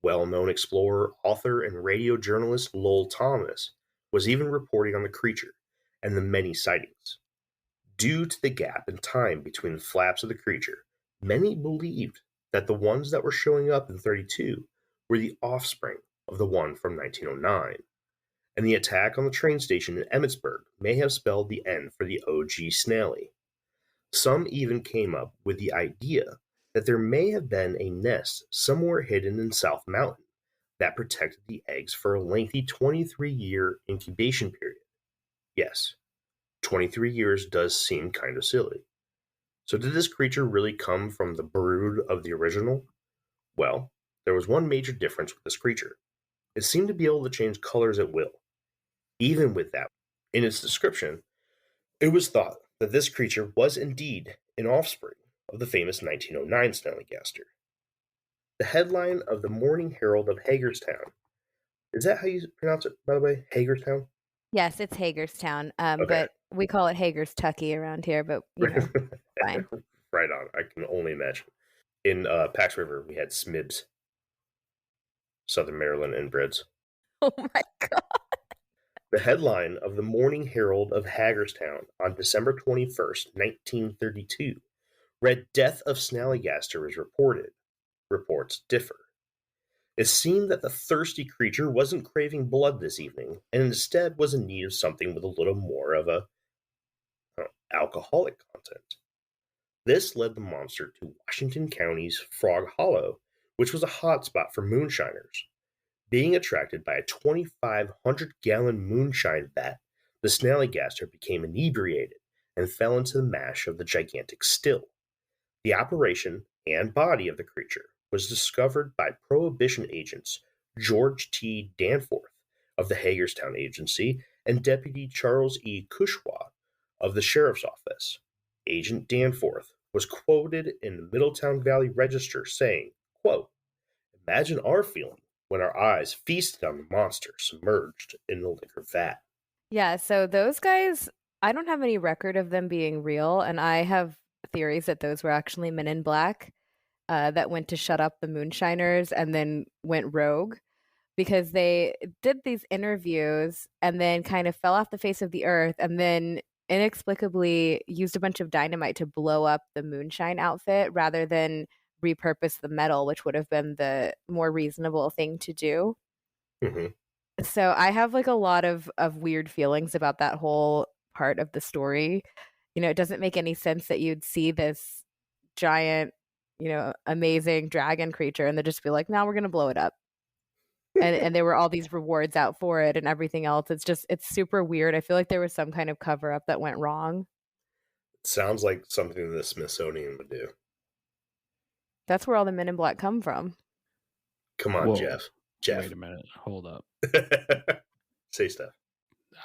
Well-known explorer, author, and radio journalist Lowell Thomas was even reporting on the creature and the many sightings. Due to the gap in time between the flaps of the creature, many believed that the ones that were showing up in 32 were the offspring of the one from 1909, and the attack on the train station in Emmitsburg may have spelled the end for the OG Snally. Some even came up with the idea that there may have been a nest somewhere hidden in South Mountain that protected the eggs for a lengthy 23-year incubation period. Yes, 23 years does seem kind of silly. So did this creature really come from the brood of the original? Well, there was one major difference with this creature. It seemed to be able to change colors at will. Even with that, in its description, it was thought that this creature was indeed an offspring of the famous 1909 Snallygaster. The headline of the Morning Herald of Hagerstown. Is that how you pronounce it, by the way? Hagerstown? Yes, it's Hagerstown, Okay. but we call it Hagerstucky around here, but fine. Right on. I can only imagine. In Pax River, we had Smibs, Southern Maryland inbreds. Oh my God. The headline of the Morning Herald of Hagerstown on December 21st, 1932, read Death of Snallygaster is reported. Reports differ. It seemed that the thirsty creature wasn't craving blood this evening, and instead was in need of something with a little more of a alcoholic content. This led the monster to Washington County's Frog Hollow, which was a hotspot for moonshiners. Being attracted by a 2,500-gallon moonshine vat, the Snallygaster became inebriated and fell into the mash of the gigantic still. The operation and body of the creature was discovered by Prohibition agents George T. Danforth of the Hagerstown Agency and Deputy Charles E. Cushwa of the Sheriff's Office. Agent Danforth was quoted in the Middletown Valley Register saying, quote, "Imagine our feeling when our eyes feasted on the monster submerged in the liquor vat." Yeah, so those guys, I don't have any record of them being real, and I have theories that those were actually Men in Black that went to shut up the moonshiners and then went rogue, because they did these interviews and then kind of fell off the face of the earth and then inexplicably used a bunch of dynamite to blow up the moonshine outfit rather than repurpose the metal, which would have been the more reasonable thing to do. Mm-hmm. So I have like a lot of weird feelings about that whole part of the story. It doesn't make any sense that you'd see this giant, amazing dragon creature and they'd just be like, "Now we're gonna blow it up." And there were all these rewards out for it and everything else. It's super weird. I feel like there was some kind of cover up that went wrong. It sounds like something the Smithsonian would do. That's where all the Men in Black come from. Come on, Whoa. Jeff. Wait a minute. Hold up. Say stuff.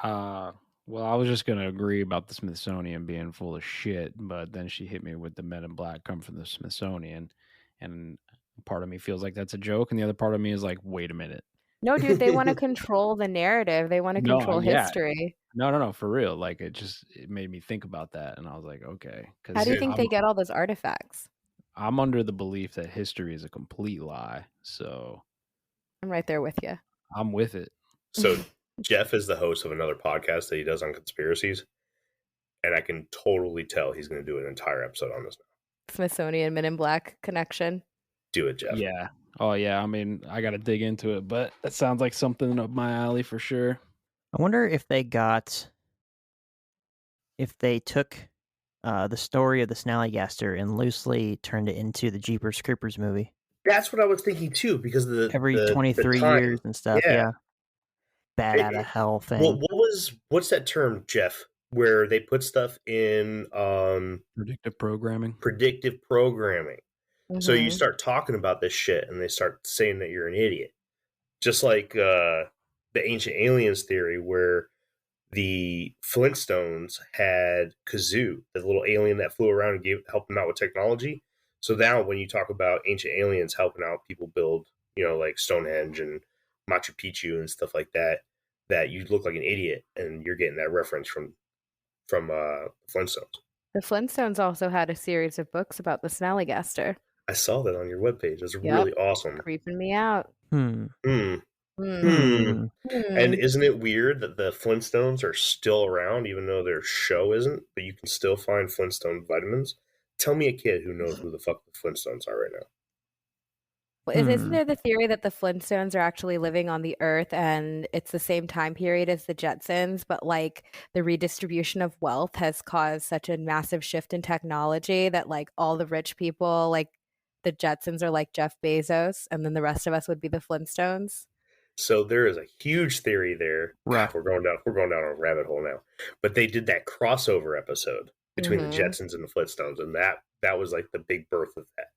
Well, I was just going to agree about the Smithsonian being full of shit, but then she hit me with the Men in Black come from the Smithsonian, and part of me feels like that's a joke, and the other part of me is like, wait a minute. No, dude, they want to control the narrative. They want to control history. No, for real. Like, it made me think about that, and I was like, okay. How do you think they get all those artifacts? I'm under the belief that history is a complete lie, so I'm right there with you. I'm with it. So Jeff is the host of another podcast that he does on conspiracies, and I can totally tell he's going to do an entire episode on this now. Smithsonian Men in Black connection. Do it, Jeff. Yeah. Oh, yeah. I mean, I got to dig into it, but that sounds like something up my alley for sure. I wonder if they took the story of the Snallygaster and loosely turned it into the Jeepers Creepers movie. That's what I was thinking too, because of every 23 years and stuff. Yeah. Bad out of hell thing. What's that term, Jeff? Where they put stuff in predictive programming. Mm-hmm. So you start talking about this shit, and they start saying that you're an idiot, just like the ancient aliens theory, where the Flintstones had Kazoo, the little alien that flew around and helped them out with technology. So now, when you talk about ancient aliens helping out people build, like Stonehenge and Machu Picchu and stuff like that, that you look like an idiot, and you're getting that reference from Flintstones. The Flintstones also had a series of books about the Snallygaster. I saw that on your webpage. It was really awesome. Creeping me out. And isn't it weird that the Flintstones are still around, even though their show isn't, but you can still find Flintstone vitamins? Tell me a kid who knows who the fuck the Flintstones are right now. Well, isn't there the theory that the Flintstones are actually living on the Earth and it's the same time period as the Jetsons, but like the redistribution of wealth has caused such a massive shift in technology that like all the rich people, like the Jetsons, are like Jeff Bezos, and then the rest of us would be the Flintstones? So there is a huge theory there. Right. We're going down a rabbit hole now. But they did that crossover episode between the Jetsons and the Flintstones, and that was like the big birth of that.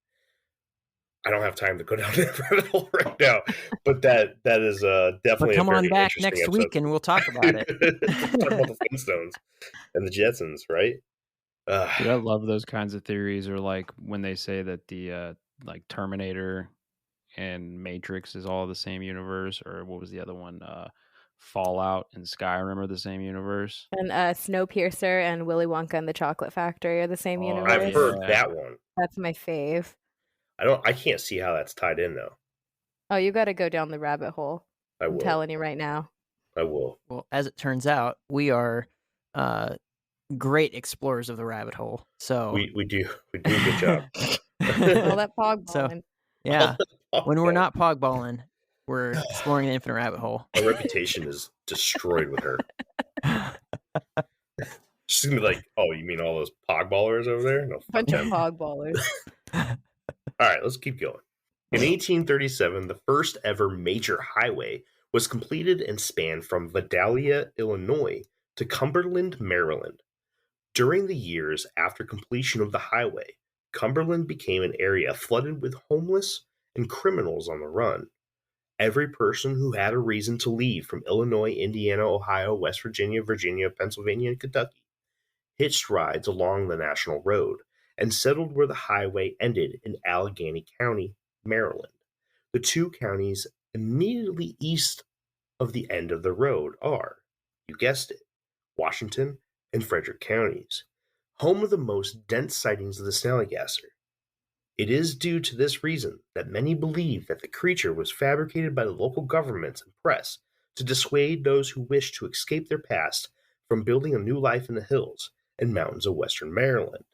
I don't have time to go down that rabbit hole right now, but that is definitely. But come on back next episode. Week and we'll talk about it. Talk about the Flintstones and the Jetsons, right? Dude, I love those kinds of theories, or like when they say that the like Terminator and Matrix is all the same universe, or what was the other one? Fallout and Skyrim are the same universe. And Snowpiercer and Willy Wonka and the Chocolate Factory are the same universe. I've heard that one. That's my fave. I can't see how that's tied in though. Oh, you got to go down the rabbit hole. I'm telling you right now. I will. Well, as it turns out, we are great explorers of the rabbit hole. So we do a good job. All that pogballing. So, yeah. When we're not pogballing, we're exploring the infinite rabbit hole. My reputation is destroyed with her. She's gonna be like, "Oh, you mean all those pogballers over there?" No, bunch of pogballers. All right, let's keep going. In 1837, the first ever major highway was completed and spanned from Vidalia, Illinois to Cumberland, Maryland. During the years after completion of the highway, Cumberland became an area flooded with homeless and criminals on the run. Every person who had a reason to leave from Illinois, Indiana, Ohio, West Virginia, Pennsylvania, and Kentucky hitched rides along the national road and settled where the highway ended in Allegheny County, Maryland. The two counties immediately east of the end of the road are, you guessed it, Washington and Frederick counties, home of the most dense sightings of the Snallygaster. It is due to this reason that many believe that the creature was fabricated by the local governments and press to dissuade those who wish to escape their past from building a new life in the hills and mountains of western Maryland.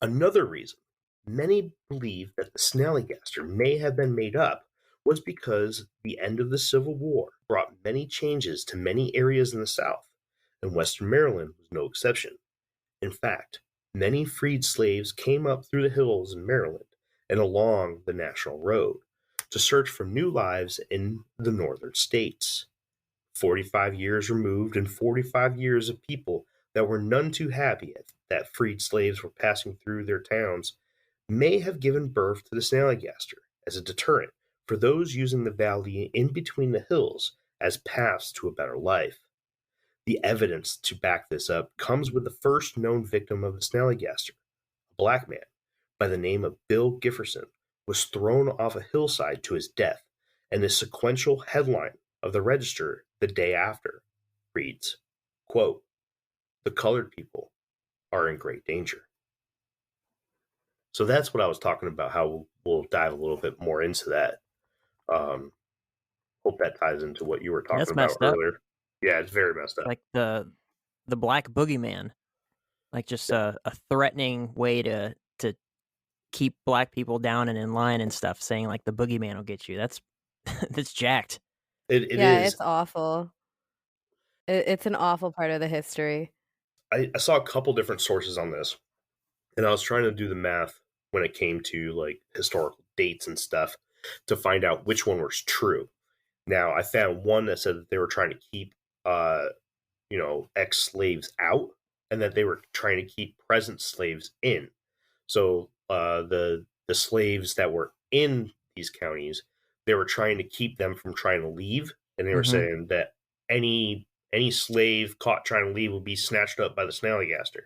Another reason many believe that the Snallygaster may have been made up was because the end of the Civil War brought many changes to many areas in the South, and Western Maryland was no exception. In fact, many freed slaves came up through the hills in Maryland and along the National Road to search for new lives in the northern states. 45 years removed, and 45 years of people that were none too happy that freed slaves were passing through their towns may have given birth to the Snallygaster as a deterrent for those using the valley in between the hills as paths to a better life. The evidence to back this up comes with the first known victim of the Snallygaster, a black man by the name of Bill Gifferson, was thrown off a hillside to his death, and the sequential headline of the Register the day after reads, quote, "The colored people are in great danger." So that's what I was talking about, how we'll dive a little bit more into that. Hope that ties into what you were talking That's about messed up. earlier. Yeah, it's very messed up. Like the black boogeyman, like just a threatening way to keep black people down and in line and stuff, saying like the boogeyman will get you. That's that's jacked. It Yeah, is. it's awful. It's an awful part of the history. I saw a couple different sources on this, and I was trying to do the math when it came to like historical dates and stuff to find out which one was true. Now, I found one that said that they were trying to keep, ex-slaves out, and that they were trying to keep present slaves in. So the slaves that were in these counties, they were trying to keep them from trying to leave, and they were saying that any slave caught trying to leave would be snatched up by the Snallygaster.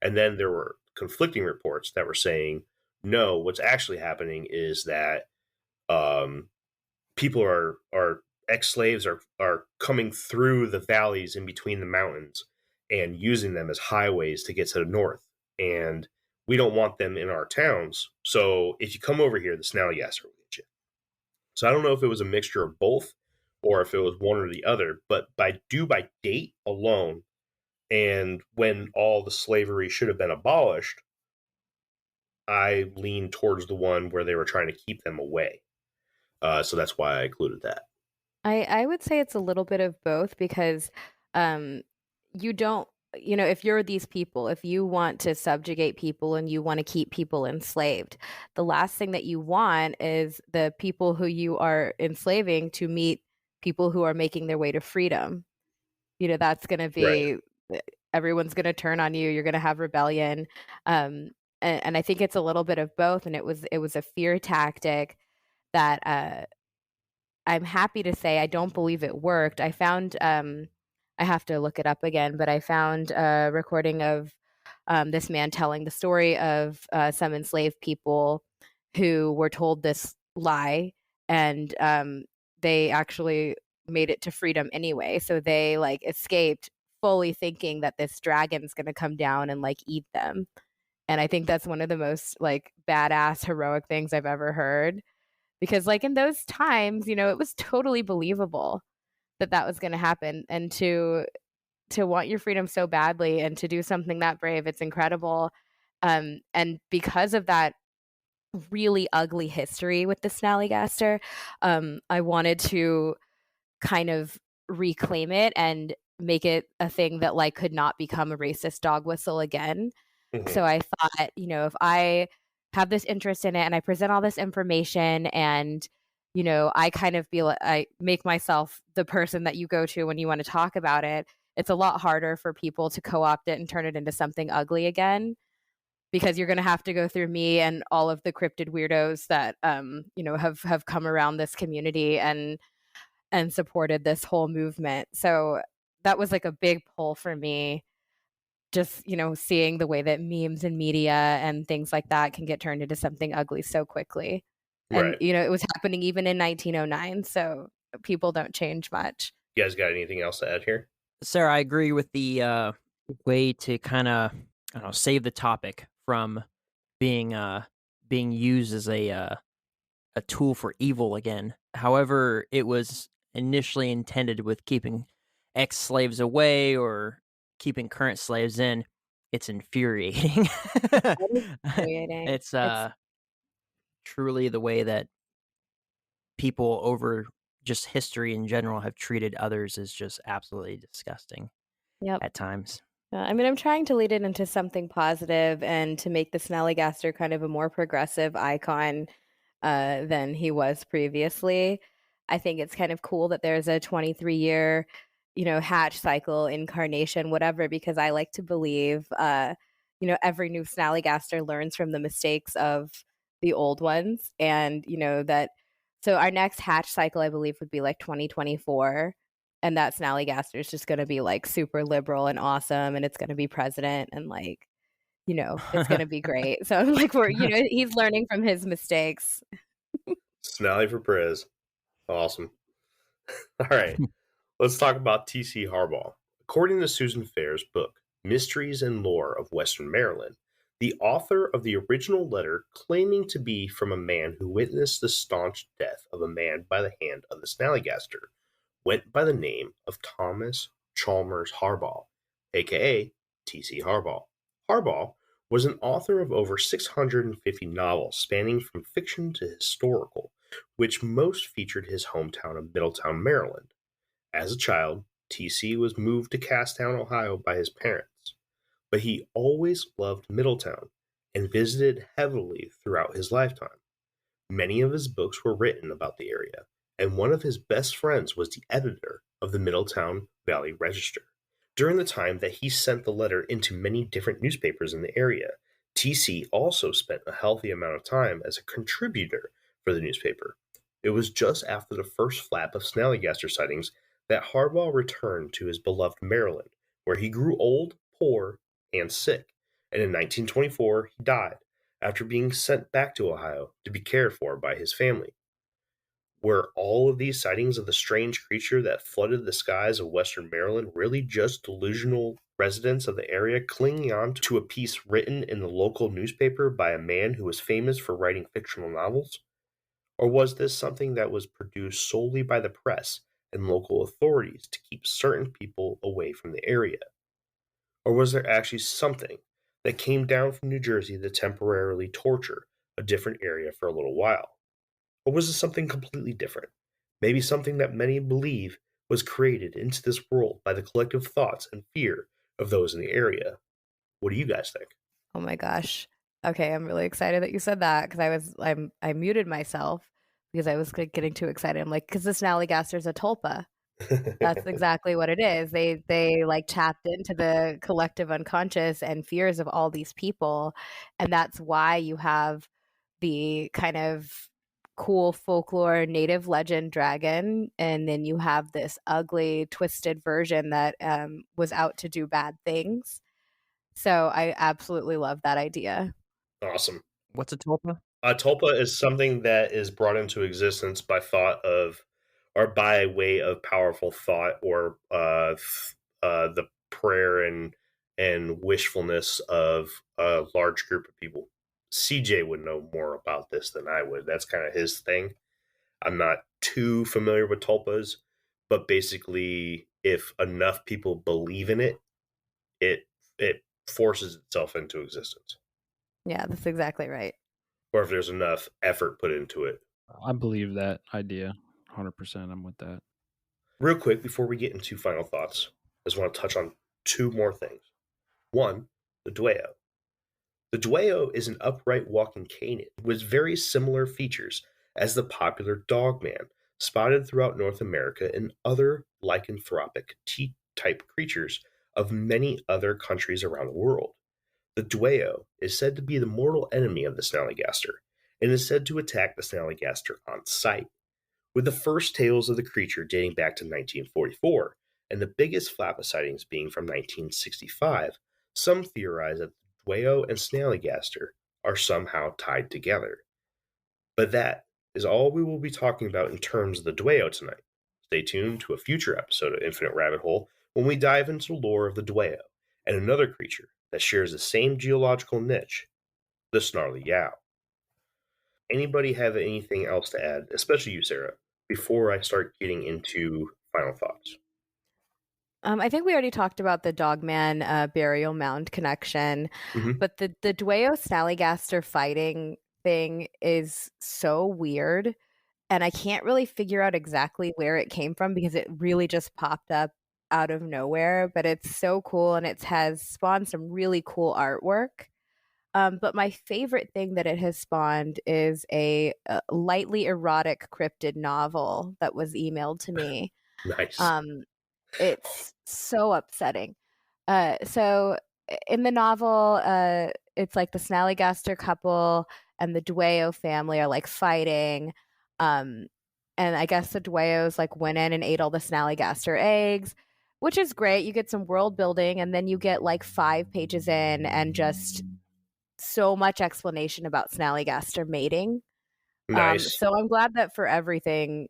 And then there were conflicting reports that were saying, no, what's actually happening is that people are ex-slaves are coming through the valleys in between the mountains and using them as highways to get to the north. And we don't want them in our towns. So if you come over here, the Snallygaster will get you. So I don't know if it was a mixture of both or if it was one or the other, but by date alone, and when all the slavery should have been abolished, I lean towards the one where they were trying to keep them away. So that's why I included that. I would say it's a little bit of both because you don't, if you're these people, if you want to subjugate people and you want to keep people enslaved, the last thing that you want is the people who you are enslaving to meet people who are making their way to freedom. That's going to be, everyone's going to turn on you. You're going to have rebellion. And I think it's a little bit of both. And it was a fear tactic that I'm happy to say I don't believe it worked. I found, I have to look it up again, but I found a recording of this man telling the story of some enslaved people who were told this lie, and they actually made it to freedom anyway. So they like escaped fully thinking that this dragon's going to come down and like eat them. And I think that's one of the most like badass heroic things I've ever heard. Because like in those times, it was totally believable that was going to happen. And to want your freedom so badly and to do something that brave, it's incredible. And because of that really ugly history with the Snallygaster, I wanted to kind of reclaim it and make it a thing that like could not become a racist dog whistle again. So I thought, if I have this interest in it and I present all this information and, I kind of feel I make myself the person that you go to when you want to talk about it, it's a lot harder for people to co-opt it and turn it into something ugly again, because you're going to have to go through me and all of the cryptid weirdos that, have come around this community and supported this whole movement. So that was like a big pull for me. Just, seeing the way that memes and media and things like that can get turned into something ugly so quickly. And, it was happening even in 1909. So people don't change much. You guys got anything else to add here? Sarah, I agree with the way to kind of, save the topic from being used as a tool for evil again. However, it was initially intended with keeping ex-slaves away or keeping current slaves in. It's infuriating. Infuriating. It's truly the way that people over just history in general have treated others as just absolutely disgusting Yep. at times. I mean, I'm trying to lead it into something positive and to make the Snallygaster kind of a more progressive icon than he was previously. I think it's kind of cool that there's a 23-year, hatch cycle, incarnation, whatever, because I like to believe, every new Snallygaster learns from the mistakes of the old ones. And, so our next hatch cycle, I believe, would be like 2024. And that Snallygaster is just going to be like super liberal and awesome. And it's going to be president and like, it's going to be great. So like he's learning from his mistakes. Snally for Prez. Awesome. All right. Let's talk about T.C. Harbaugh. According to Susan Fair's book, Mysteries and Lore of Western Maryland, the author of the original letter claiming to be from a man who witnessed the staunch death of a man by the hand of the Snallygaster went by the name of Thomas Chalmers Harbaugh, aka T.C. Harbaugh. Harbaugh was an author of over 650 novels spanning from fiction to historical, which most featured his hometown of Middletown, Maryland. As a child, T.C. was moved to Casstown, Ohio by his parents, but he always loved Middletown and visited heavily throughout his lifetime. Many of his books were written about the area, and one of his best friends was the editor of the Middletown Valley Register. During the time that he sent the letter into many different newspapers in the area, T.C. also spent a healthy amount of time as a contributor for the newspaper. It was just after the first flap of Snallygaster sightings that Harbaugh returned to his beloved Maryland, where he grew old, poor, and sick, and in 1924 he died after being sent back to Ohio to be cared for by his family. Were all of these sightings of the strange creature that flooded the skies of Western Maryland really just delusional residents of the area clinging on to a piece written in the local newspaper by a man who was famous for writing fictional novels? Or was this something that was produced solely by the press and local authorities to keep certain people away from the area? Or was there actually something that came down from New Jersey to temporarily torture a different area for a little while? Or was it something completely different? Maybe something that many believe was created into this world by the collective thoughts and fear of those in the area. What do you guys think? Oh my gosh. Okay, I'm really excited that you said that because I muted myself because I was getting too excited. I'm like, because the Snallygaster's a tulpa. That's exactly what it is. They like tapped into the collective unconscious and fears of all these people, and that's why you have the kind of cool folklore native legend dragon, and then you have this ugly twisted version that was out to do bad things. So I absolutely love that idea. Awesome. What's a tulpa? A tulpa is something that is brought into existence by thought of, or by way of powerful thought, or the prayer and wishfulness of a large group of people. CJ would know more about this than I would. That's kind of his thing. I'm not too familiar with tulpas, but basically, if enough people believe in it, it forces itself into existence. Yeah, that's exactly right. Or if there's enough effort put into it. I believe that idea 100%. I'm with that. Real quick, before we get into final thoughts, I just want to touch on two more things. One, the Dueo. The Dueo is an upright walking canid with very similar features as the popular Dogman, spotted throughout North America and other lycanthropic T-type creatures of many other countries around the world. The Dueo is said to be the mortal enemy of the Snallygaster, and is said to attack the Snallygaster on sight, with the first tales of the creature dating back to 1944, and the biggest flap of sightings being from 1965. Some theorize that the Dueo and Snallygaster are somehow tied together. But that is all we will be talking about in terms of the Dueo tonight. Stay tuned to a future episode of Infinite Rabbit Hole when we dive into the lore of the Dueo and another creature that shares the same geological niche, the Snarly-Yow. Anybody have anything else to add, especially you, Sarah, before I start getting into final thoughts? I think we already talked about the Dogman burial mound connection, but the Dueo Snallygaster fighting thing is so weird and I can't really figure out exactly where it came from because it really just popped up out of nowhere, but it's so cool and it has spawned some really cool artwork. But my favorite thing that it has spawned is a lightly erotic cryptid novel that was emailed to me. Nice. It's so upsetting. So in the novel, it's like the Snallygaster couple and the Dueo family are like fighting. And I guess the Dueos like went in and ate all the Snallygaster eggs, which is great. You get some world building, and then you get like 5 pages in and just so much explanation about Snallygaster mating. Nice. So I'm glad that for everything,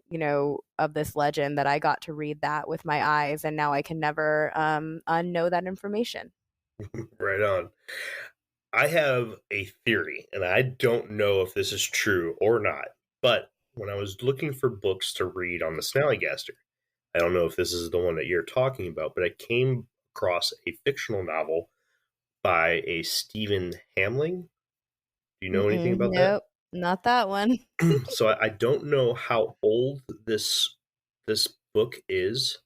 of this legend that I got to read that with my eyes, and now I can never unknow that information. Right on. I have a theory, and I don't know if this is true or not, but when I was looking for books to read on the Snallygaster, I don't know if this is the one that you're talking about, but I came across a fictional novel by a Stephen Hamling. Do you know anything about Nope, not that one. that? So I don't know how old this book is.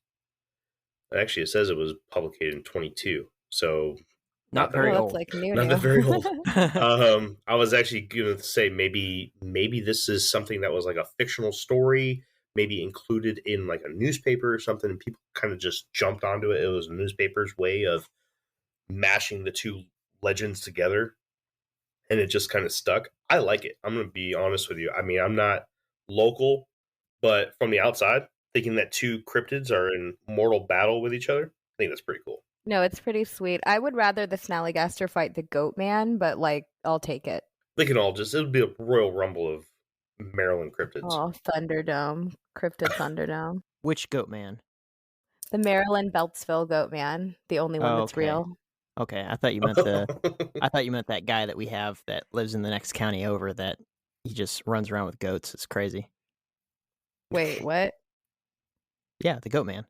Actually, it says it was published in 22, so Not very That's old. like new. not that very old. I was actually going to say maybe this is something that was like a fictional story, maybe included in like a newspaper or something, and people kind of just jumped onto it. It was a newspaper's way of mashing the two legends together, and it just kind of stuck. I like it. I'm going to be honest with you. I mean, I'm not local, but from the outside, thinking that two cryptids are in mortal battle with each other, I think that's pretty cool. No, it's pretty sweet. I would rather the Snallygaster fight the Goat Man, but like I'll take it. They can all just, it'll be a royal rumble of Maryland cryptids. Oh, Thunderdome, Cryptid Thunderdome, Which goat man? the Maryland Beltsville Goat Man, the only one Oh, that's okay. real. Okay, I thought you meant that guy that we have that lives in the next county over that he just runs around with goats. It's crazy. Wait, what? Yeah, the goat man.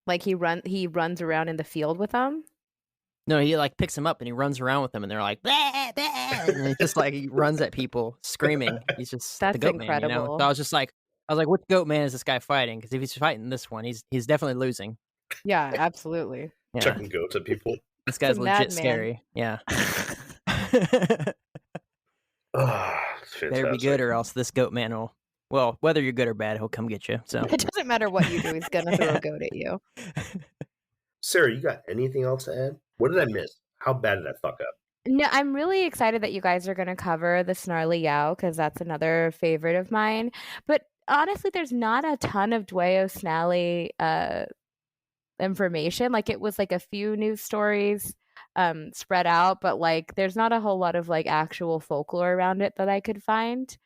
Like he runs around in the field with them? No, he like picks them up and he runs around with them, and they're like, bah, bah, and he just like he runs at people screaming. He's just That's the goat man, incredible. So I was like, which goat man is this guy fighting? Because if he's fighting this one, he's definitely losing. Yeah, absolutely. Yeah, Chucking goats at people. this guy's a legit madman. scary. Yeah, It's better be good or else this goat man will. Well, whether you're good or bad, he'll come get you. So It doesn't matter what you do, he's gonna throw a goat at you. Sarah, you got anything else to add? What did I miss? How bad did I fuck up? No, I'm really excited that you guys are going to cover the Snarly Yow because that's another favorite of mine. But honestly, there's not a ton of Dueo Snally information. Like it was like a few news stories spread out, but like there's not a whole lot of like actual folklore around it that I could find.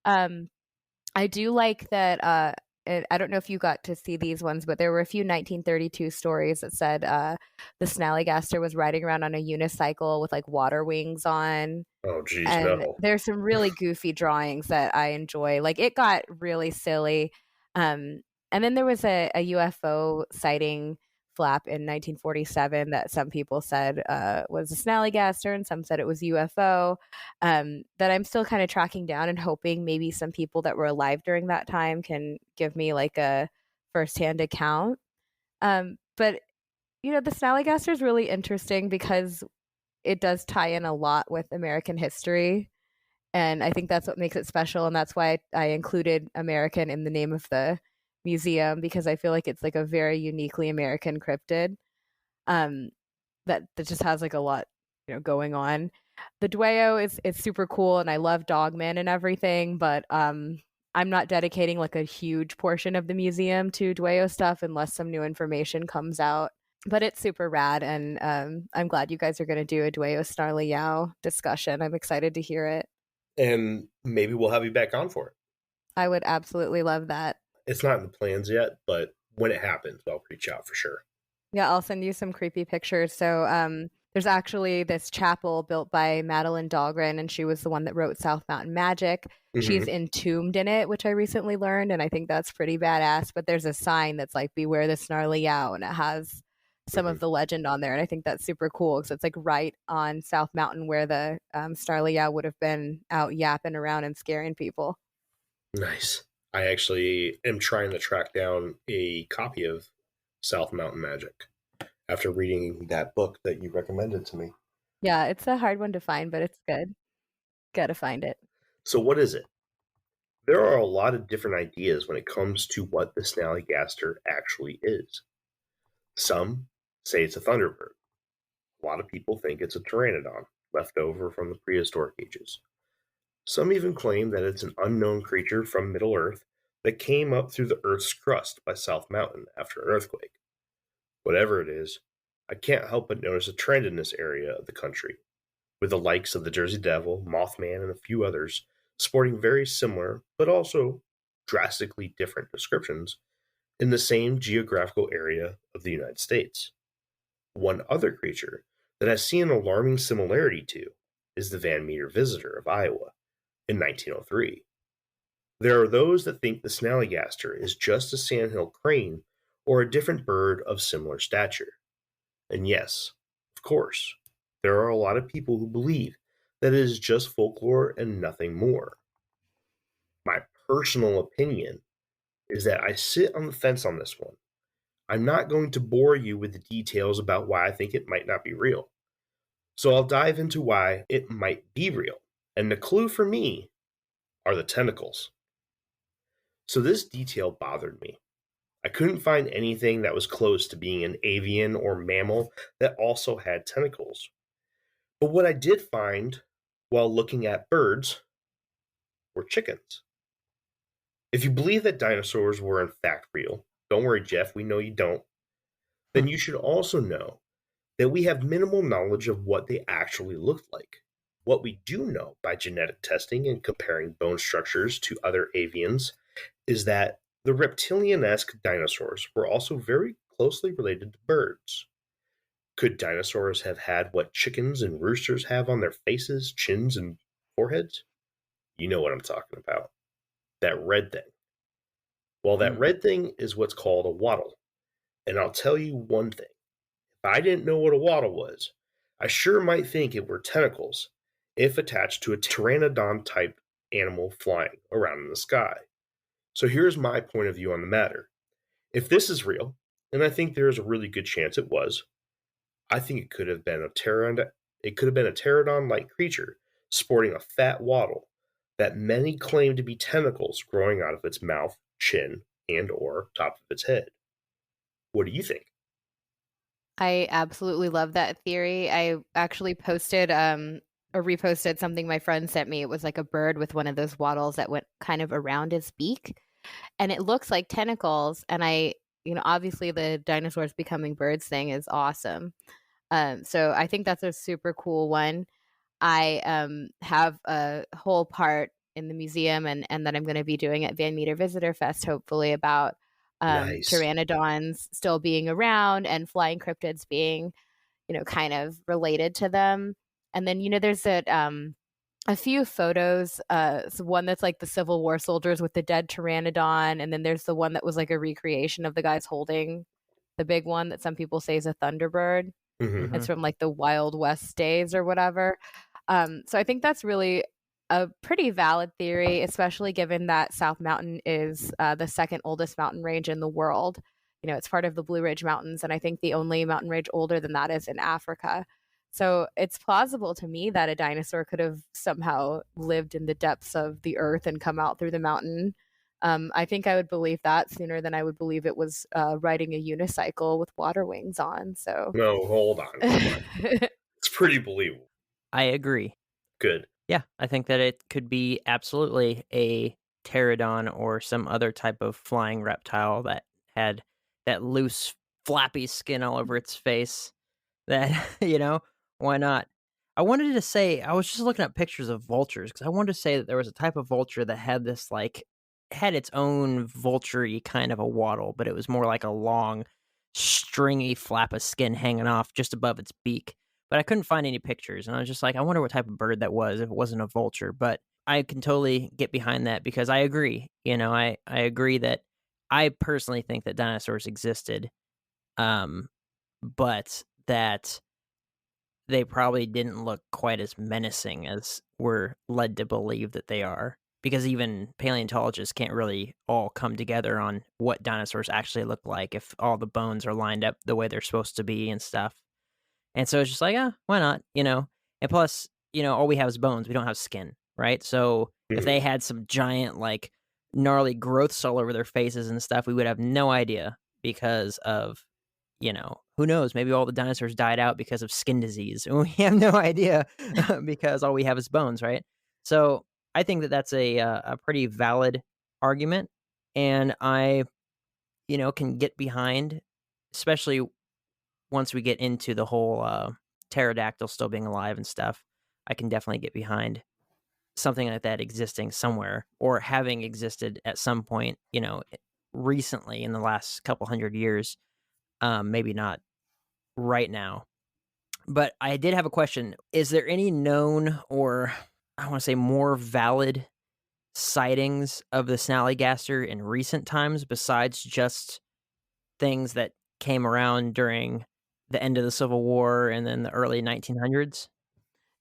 I do like that. I don't know if you got to see these ones, but there were a few 1932 stories that said the Snallygaster was riding around on a unicycle with like water wings on. Oh, geez, And no. there's some really goofy drawings that I enjoy. Like it got really silly. And then there was a UFO sighting flap in 1947 that some people said was a Snallygaster and some said it was UFO, that I'm still kind of tracking down and hoping maybe some people that were alive during that time can give me like a firsthand account. But the Snallygaster is really interesting because it does tie in a lot with American history. And I think that's what makes it special. And that's why I included American in the name of the museum, because I feel like it's like a very uniquely American cryptid that just has like a lot going on. The Dueo is super cool and I love Dogman and everything, but I'm not dedicating like a huge portion of the museum to Dueo stuff unless some new information comes out. But it's super rad, and I'm glad you guys are going to do a Dueo Snarly Yow discussion. I'm excited to hear it. And maybe we'll have you back on for it. I would absolutely love that. It's not in the plans yet, but when it happens, I'll reach out for sure. Yeah, I'll send you some creepy pictures. So there's actually this chapel built by Madeline Dahlgren, and she was the one that wrote South Mountain Magic. Mm-hmm. She's entombed in it, which I recently learned, and I think that's pretty badass. But there's a sign that's like, beware the Snarly Yow, and it has some of the legend on there. And I think that's super cool because it's like right on South Mountain where the Snarly Yow would have been out yapping around and scaring people. Nice. I actually am trying to track down a copy of South Mountain Magic after reading that book that you recommended to me. Yeah, it's a hard one to find, but it's good. Gotta find it. So, what is it? There are a lot of different ideas when it comes to what the Snallygaster actually is. Some say it's a thunderbird. A lot of people think it's a pteranodon, left over from the prehistoric ages. Some even claim that it's an unknown creature from Middle Earth that came up through the Earth's crust by South Mountain after an earthquake. Whatever it is, I can't help but notice a trend in this area of the country, with the likes of the Jersey Devil, Mothman, and a few others sporting very similar, but also drastically different descriptions in the same geographical area of the United States. One other creature that I see an alarming similarity to is the Van Meter visitor of Iowa in 1903. There are those that think the Snallygaster is just a sandhill crane or a different bird of similar stature. And yes, of course, there are a lot of people who believe that it is just folklore and nothing more. My personal opinion is that I sit on the fence on this one. I'm not going to bore you with the details about why I think it might not be real. So I'll dive into why it might be real. And the clue for me are the tentacles. So this detail bothered me. I couldn't find anything that was close to being an avian or mammal that also had tentacles. But what I did find while looking at birds were chickens. If you believe that dinosaurs were in fact real, don't worry, Jeff, we know you don't, then you should also know that we have minimal knowledge of what they actually looked like. What we do know by genetic testing and comparing bone structures to other avians is that the reptilian-esque dinosaurs were also very closely related to birds. Could dinosaurs have had what chickens and roosters have on their faces, chins, and foreheads? You know what I'm talking about. That red thing. Well, that red thing is what's called a wattle. And I'll tell you one thing. If I didn't know what a wattle was, I sure might think it were tentacles if attached to a pteranodon-type animal flying around in the sky. So here's my point of view on the matter. If this is real, and I think there is a really good chance it was, I think it could have been a pteranodon-like creature sporting a fat wattle that many claim to be tentacles growing out of its mouth, chin, and or top of its head. What do you think? I absolutely love that theory. I actually posted or reposted something my friend sent me. It was like a bird with one of those wattles that went kind of around his beak, and it looks like tentacles. And obviously the dinosaurs becoming birds thing is awesome. So I think that's a super cool one. I have a whole part in the museum and that I'm going to be doing at Van Meter Visitor Fest, hopefully, about Nice. pteranodons still being around and flying cryptids being, kind of related to them. And then, there's a few photos. So one that's like the Civil War soldiers with the dead pteranodon, and then there's the one that was like a recreation of the guys holding the big one that some people say is a thunderbird. Mm-hmm. It's from like the Wild West days or whatever. So I think that's really a pretty valid theory, especially given that South Mountain is the second oldest mountain range in the world. It's part of the Blue Ridge Mountains, and I think the only mountain range older than that is in Africa. So it's plausible to me that a dinosaur could have somehow lived in the depths of the earth and come out through the mountain. I think I would believe that sooner than I would believe it was riding a unicycle with water wings on. So No, hold on. It's pretty believable. I agree. Good. Yeah, I think that it could be absolutely a pterodon or some other type of flying reptile that had that loose, flappy skin all over its face. That, why not? I wanted to say, I was just looking at pictures of vultures because I wanted to say that there was a type of vulture that had this, had its own vulture-y kind of a wattle, but it was more like a long, stringy flap of skin hanging off just above its beak. But I couldn't find any pictures, and I was just like, I wonder what type of bird that was if it wasn't a vulture. But I can totally get behind that because I agree. I agree that I personally think that dinosaurs existed, but that they probably didn't look quite as menacing as we're led to believe that they are. because even paleontologists can't really all come together on what dinosaurs actually look like if all the bones are lined up the way they're supposed to be and stuff. And so it's just like, why not? And plus, all we have is bones. We don't have skin, right? So if they had some giant, like, gnarly growths all over their faces and stuff, we would have no idea because of, who knows? Maybe all the dinosaurs died out because of skin disease. And we have no idea because all we have is bones, right? So I think that that's a pretty valid argument. And I, can get behind, especially once we get into the whole pterodactyl still being alive and stuff. I can definitely get behind something like that existing somewhere or having existed at some point, recently in the last couple hundred years. Maybe not right now. But I did have a question. Is there any known, or I want to say more valid, sightings of the Snallygaster in recent times besides just things that came around during the end of the Civil War and then the early 1900s?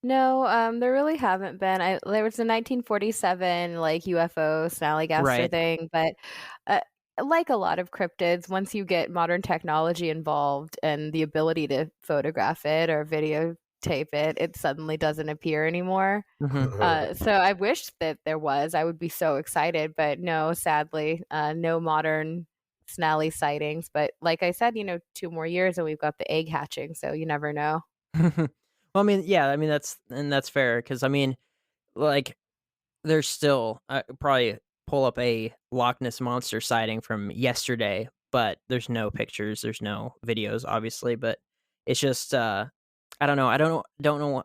No, there really haven't been. There was a 1947 like UFO Snallygaster Right. thing, but uh, like a lot of cryptids, once you get modern technology involved and the ability to photograph it or videotape it, it suddenly doesn't appear anymore. So I wish that there was. I would be so excited, but no, sadly, no modern Snally sightings. But like I said, 2 more years and we've got the egg hatching, so you never know. Well, I mean, yeah, I mean that's fair because I mean, like, there's still probably pull up a Loch Ness monster sighting from yesterday, but there's no pictures, there's no videos, obviously. But it's just I don't know, I don't know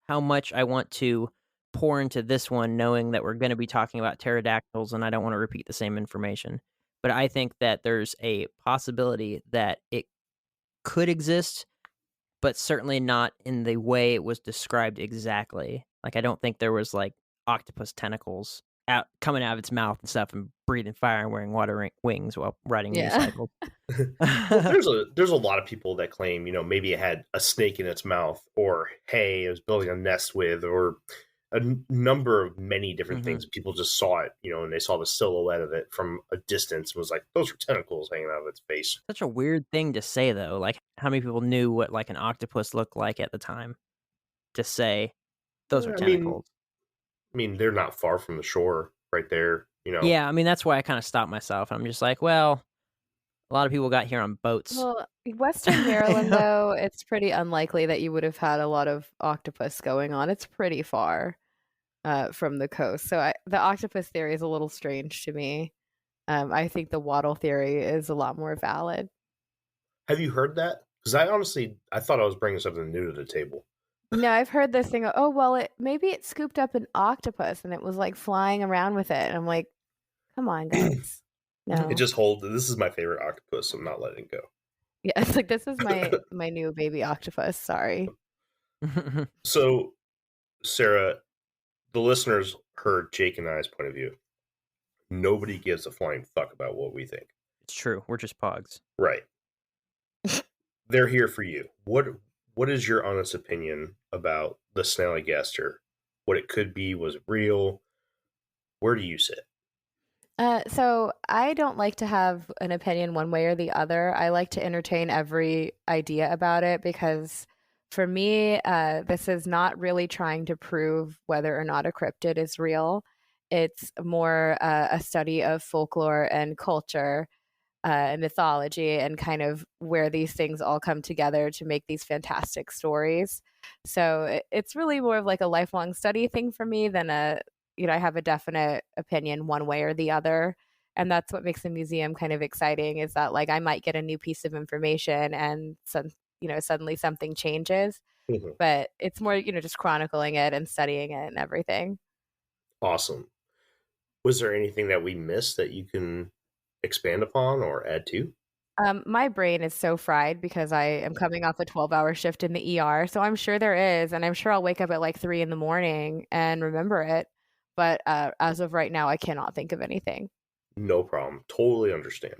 how much I want to pour into this one, knowing that we're going to be talking about pterodactyls, and I don't want to repeat the same information. But I think that there's a possibility that it could exist, but certainly not in the way it was described exactly. Like, I don't think there was, like, octopus tentacles coming out of its mouth and stuff and breathing fire and wearing water wings while riding Yeah. unicycles. Well, there's a lot of people that claim, maybe it had a snake in its mouth, or hey, it was building a nest with, or number of many different things. People just saw it, and they saw the silhouette of it from a distance and was like, those are tentacles hanging out of its face. Such a weird thing to say, though. Like, how many people knew what, like, an octopus looked like at the time to say those are I tentacles? mean, they're not far from the shore right there, Yeah, I mean, that's why I kind of stopped myself. I'm just like, well, a lot of people got here on boats. Well, Western Maryland, though, it's pretty unlikely that you would have had a lot of octopus going on. It's pretty far from the coast. So the octopus theory is a little strange to me. I think the waddle theory is a lot more valid. Have you heard that? Because I thought I was bringing something new to the table. No, I've heard this thing. Oh, well, maybe it scooped up an octopus and it was like flying around with it. And I'm like, come on, guys. No. It just holds. This is my favorite octopus. I'm not letting it go. Yeah, it's like, this is my new baby octopus. Sorry. So, Sarah, the listeners heard Jake and I's point of view. Nobody gives a flying fuck about what we think. It's true. We're just pogs. Right. They're here for you. What is your honest opinion about the Snallygaster? What it could be? Was it real? Where do you sit? So I don't like to have an opinion one way or the other. I like to entertain every idea about it because for me, this is not really trying to prove whether or not a cryptid is real. It's more a study of folklore and culture and mythology and kind of where these things all come together to make these fantastic stories. So it's really more of like a lifelong study thing for me than I have a definite opinion one way or the other. And that's what makes the museum kind of exciting is that like I might get a new piece of information and suddenly something changes. Mm-hmm. But it's more, just chronicling it and studying it and everything. Awesome. Was there anything that we missed that you can expand upon or add to? My brain is so fried because I am coming off a 12-hour shift in the ER. So I'm sure there is. And I'm sure I'll wake up at like 3 a.m. and remember it. But as of right now, I cannot think of anything. No problem. Totally understand.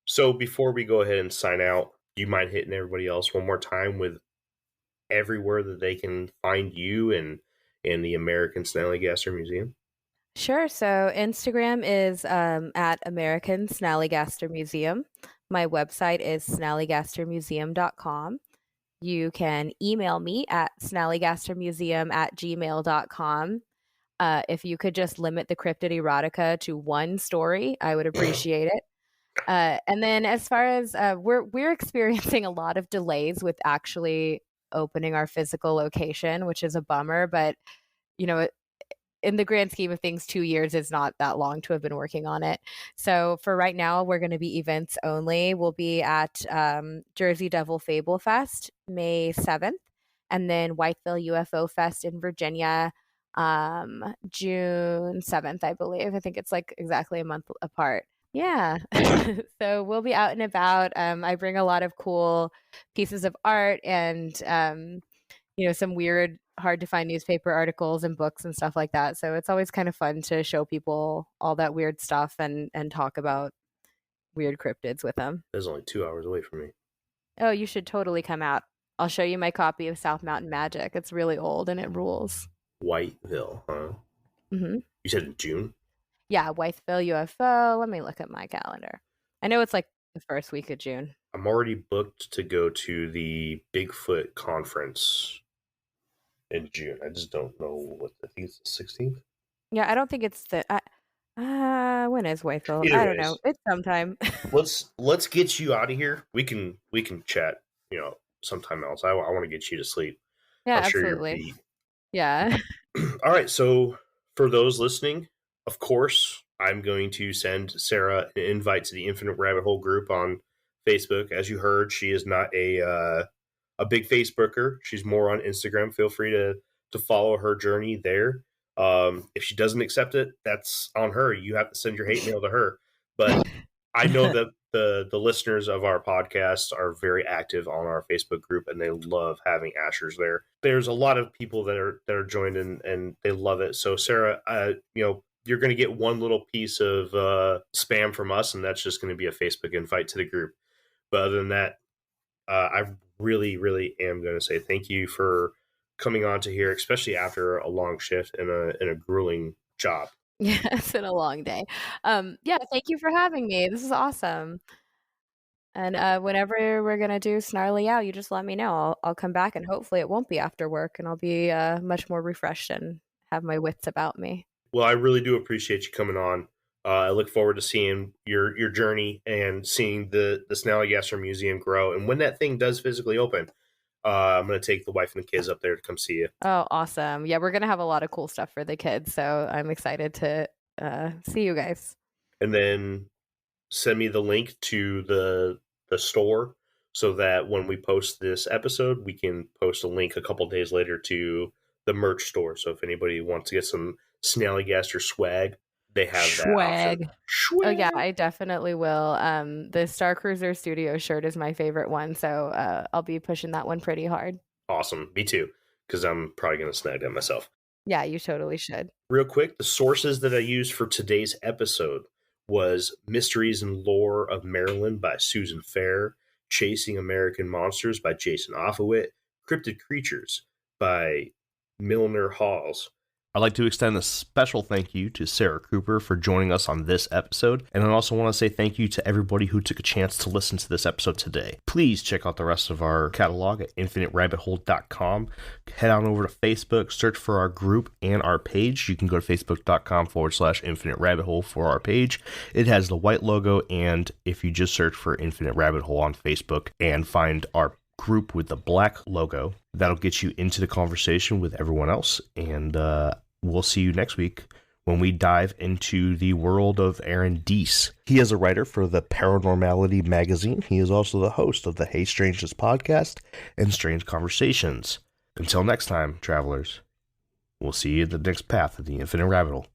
So before we go ahead and sign out, do you mind hitting everybody else one more time with everywhere that they can find you and the American Snallygaster Museum? Sure. So Instagram is at American Snallygaster Museum. My website is SnallygasterMuseum.com. You can email me at SnallygasterMuseum@gmail.com. If you could just limit the cryptid erotica to one story, I would appreciate it. And then as far as we're experiencing a lot of delays with actually opening our physical location, which is a bummer, but you know, in the grand scheme of things, 2 years is not that long to have been working on it. So for right now, we're going to be events only. We'll be at Jersey Devil Fable Fest May 7th, and then Whiteville UFO Fest in Virginia June 7th, I believe. I think it's like exactly a month apart. Yeah. So we'll be out and about. I bring a lot of cool pieces of art and some weird, hard to find newspaper articles and books and stuff like that. So it's always kind of fun to show people all that weird stuff and talk about weird cryptids with them. That's only 2 hours away from me. Oh, you should totally come out. I'll show you my copy of South Mountain Magic. It's really old and it rules. Whiteville, huh? Mm-hmm. You said in June? Yeah, Whiteville UFO. Let me look at my calendar. I know it's like the first week of June. I'm already booked to go to the Bigfoot conference in June. I just don't know what. I think it's the 16th. Yeah, I don't think it's the. When is Whiteville? Either I don't ways. know. It's sometime. Let's get you out of here. We can chat. Sometime else. I want to get you to sleep. Yeah, I'm sure you're absolutely. beat. Yeah. All right. So for those listening, of course, I'm going to send Sarah an invite to the Infinite Rabbit Hole group on Facebook. As you heard, she is not a big Facebooker. She's more on Instagram. Feel free to follow her journey there. If she doesn't accept it, that's on her. You have to send your hate mail to her. But I know that the listeners of our podcast are very active on our Facebook group, and they love having Ashers there. There's a lot of people that are joined in, and they love it. So Sarah, you're going to get one little piece of spam from us, and that's just going to be a Facebook invite to the group. But other than that, I really, really am going to say thank you for coming on to here, especially after a long shift and a grueling job. Yeah, it's been a long day. Yeah, thank you for having me. This is awesome. And whenever we're gonna do Snarly Out, you just let me know. I'll come back, and hopefully it won't be after work, and I'll be much more refreshed and have my wits about me. Well, I really do appreciate you coming on. I look forward to seeing your journey and seeing the Snallygaster Museum grow. And when that thing does physically open, I'm going to take the wife and the kids up there to come see you. Oh, awesome. Yeah, we're going to have a lot of cool stuff for the kids. So I'm excited to see you guys. And then send me the link to the store so that when we post this episode, we can post a link a couple days later to the merch store. So if anybody wants to get some Snallygaster swag, they have swag. That option. Oh yeah, I definitely will. The Star Cruiser Studio shirt is my favorite one, so I'll be pushing that one pretty hard. Awesome, me too, because I'm probably going to snag that myself. Yeah, you totally should. Real quick, the sources that I used for today's episode was Mysteries and Lore of Maryland by Susan Fair, Chasing American Monsters by Jason Offutt, Cryptid Creatures by Milner Halls. I'd like to extend a special thank you to Sarah Cooper for joining us on this episode, and I also want to say thank you to everybody who took a chance to listen to this episode today. Please check out the rest of our catalog at infiniterabbithole.com. Head on over to Facebook, search for our group and our page. You can go to facebook.com/Infinite Rabbit Hole for our page. It has the white logo, and if you just search for Infinite Rabbit Hole on Facebook and find our group with the black logo, that'll get you into the conversation with everyone else, and we'll see you next week when we dive into the world of Aaron Deese. He is a writer for the Paranormality magazine. He is also the host of the Hey Strangeness podcast and Strange Conversations. Until next time, travelers, we'll see you at the next path of the Infinite Rabbit Hole.